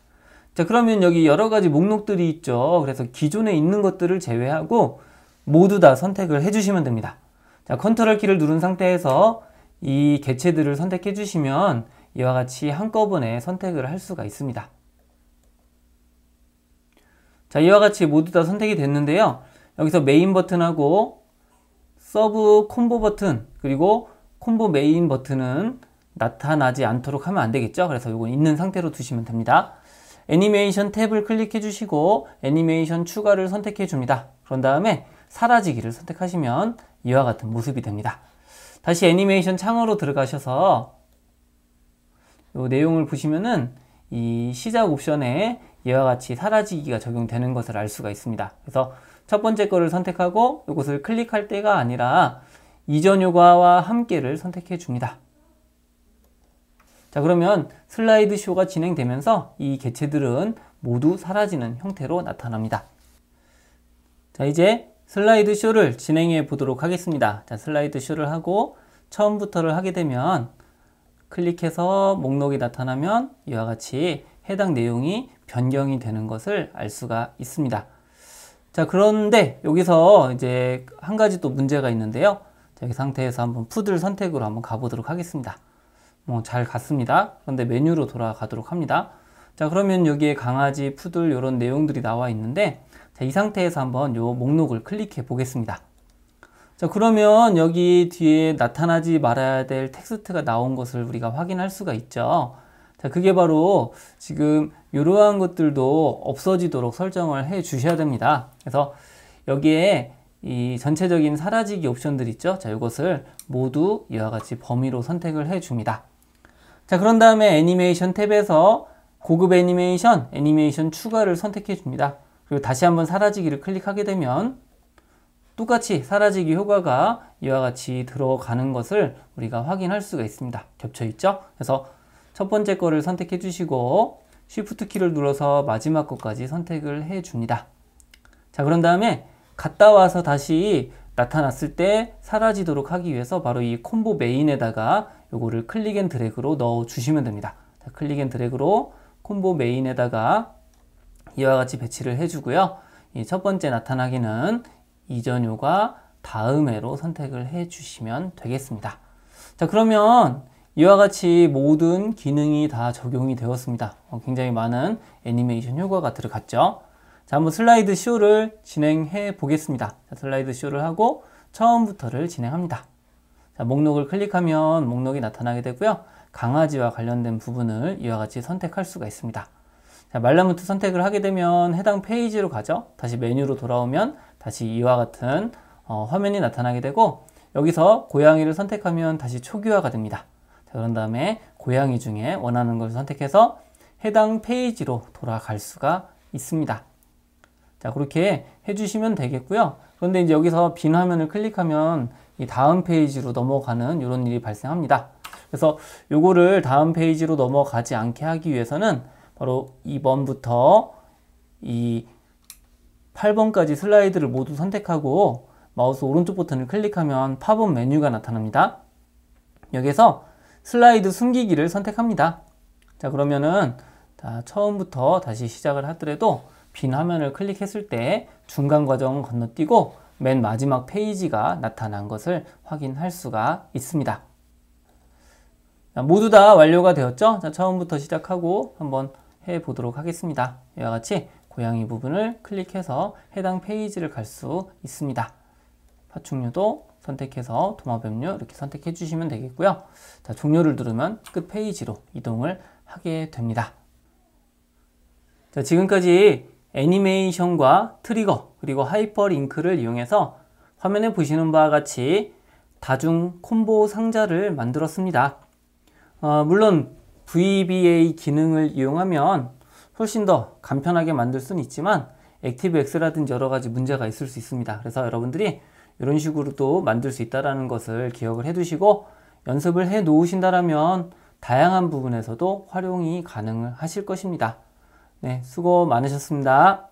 자, 그러면 여기 여러 가지 목록들이 있죠. 그래서 기존에 있는 것들을 제외하고 모두 다 선택을 해주시면 됩니다. 자, 컨트롤 키를 누른 상태에서 이 개체들을 선택해 주시면 이와 같이 한꺼번에 선택을 할 수가 있습니다. 자, 이와 같이 모두 다 선택이 됐는데요. 여기서 메인 버튼하고 서브 콤보 버튼 그리고 콤보 메인 버튼은 나타나지 않도록 하면 안 되겠죠. 그래서 이건 있는 상태로 두시면 됩니다. 애니메이션 탭을 클릭해 주시고 애니메이션 추가를 선택해 줍니다. 그런 다음에 사라지기를 선택하시면 이와 같은 모습이 됩니다. 다시 애니메이션 창으로 들어가셔서 이 내용을 보시면은 이 시작 옵션에 이와 같이 사라지기가 적용되는 것을 알 수가 있습니다. 그래서 첫 번째 거를 선택하고 이것을 클릭할 때가 아니라 이전 효과와 함께를 선택해 줍니다. 자, 그러면 슬라이드 쇼가 진행되면서 이 개체들은 모두 사라지는 형태로 나타납니다. 자, 이제 슬라이드 쇼를 진행해 보도록 하겠습니다. 자, 슬라이드 쇼를 하고 처음부터를 하게 되면 클릭해서 목록이 나타나면 이와 같이 해당 내용이 변경이 되는 것을 알 수가 있습니다. 자, 그런데 여기서 이제 한 가지 또 문제가 있는데요. 자, 이 상태에서 한번 푸들 선택으로 한번 가보도록 하겠습니다. 잘 갔습니다. 그런데 메뉴로 돌아가도록 합니다. 자, 그러면 여기에 강아지, 푸들 이런 내용들이 나와 있는데 자, 이 상태에서 한번 요 목록을 클릭해 보겠습니다. 자, 그러면 여기 뒤에 나타나지 말아야 될 텍스트가 나온 것을 우리가 확인할 수가 있죠. 자, 그게 바로 지금 이러한 것들도 없어지도록 설정을 해 주셔야 됩니다. 그래서 여기에 이 전체적인 사라지기 옵션들 있죠. 자, 이것을 모두 이와 같이 범위로 선택을 해 줍니다. 자, 그런 다음에 애니메이션 탭에서 고급 애니메이션, 애니메이션 추가를 선택해 줍니다. 그리고 다시 한번 사라지기를 클릭하게 되면 똑같이 사라지기 효과가 이와 같이 들어가는 것을 우리가 확인할 수가 있습니다. 겹쳐 있죠? 그래서 첫 번째 거를 선택해 주시고 Shift 키를 눌러서 마지막 것까지 선택을 해 줍니다. 자, 그런 다음에 갔다 와서 다시 나타났을 때 사라지도록 하기 위해서 바로 이 콤보 메인에다가 요거를 클릭 앤 드래그로 넣어 주시면 됩니다. 자, 클릭 앤 드래그로 콤보 메인에다가 이와 같이 배치를 해 주고요. 이 첫 번째 나타나기는 이전 효과 다음에로 선택을 해 주시면 되겠습니다. 자, 그러면 이와 같이 모든 기능이 다 적용이 되었습니다. 굉장히 많은 애니메이션 효과가 들어갔죠. 자, 한번 슬라이드 쇼를 진행해 보겠습니다. 자, 슬라이드 쇼를 하고 처음부터를 진행합니다. 자, 목록을 클릭하면 목록이 나타나게 되고요. 강아지와 관련된 부분을 이와 같이 선택할 수가 있습니다. 자, 말라무트 선택을 하게 되면 해당 페이지로 가죠. 다시 메뉴로 돌아오면 다시 이와 같은 화면이 나타나게 되고 여기서 고양이를 선택하면 다시 초기화가 됩니다. 자, 그런 다음에 고양이 중에 원하는 것을 선택해서 해당 페이지로 돌아갈 수가 있습니다. 자, 그렇게 해주시면 되겠고요. 그런데 이제 여기서 빈 화면을 클릭하면 이 다음 페이지로 넘어가는 이런 일이 발생합니다. 그래서 요거를 다음 페이지로 넘어가지 않게 하기 위해서는 바로 2번부터 이 8번까지 슬라이드를 모두 선택하고 마우스 오른쪽 버튼을 클릭하면 팝업 메뉴가 나타납니다. 여기서 슬라이드 숨기기를 선택합니다. 자, 그러면은 처음부터 다시 시작을 하더라도 빈 화면을 클릭했을 때 중간 과정 건너뛰고 맨 마지막 페이지가 나타난 것을 확인할 수가 있습니다. 자, 모두 다 완료가 되었죠? 자, 처음부터 시작하고 한번 해보도록 하겠습니다. 이와 같이 고양이 부분을 클릭해서 해당 페이지를 갈 수 있습니다. 파충류도 선택해서 도마뱀류 이렇게 선택해 주시면 되겠고요. 자, 종료를 누르면 끝 페이지로 이동을 하게 됩니다. 자, 지금까지 애니메이션과 트리거 그리고 하이퍼링크를 이용해서 화면에 보시는 바와 같이 다중 콤보 상자를 만들었습니다. 물론 VBA 기능을 이용하면 훨씬 더 간편하게 만들 수는 있지만 액티브엑스라든지 여러 가지 문제가 있을 수 있습니다. 그래서 여러분들이 이런 식으로도 만들 수 있다는 것을 기억을 해 두시고 연습을 해 놓으신다면 다양한 부분에서도 활용이 가능하실 것입니다. 네, 수고 많으셨습니다.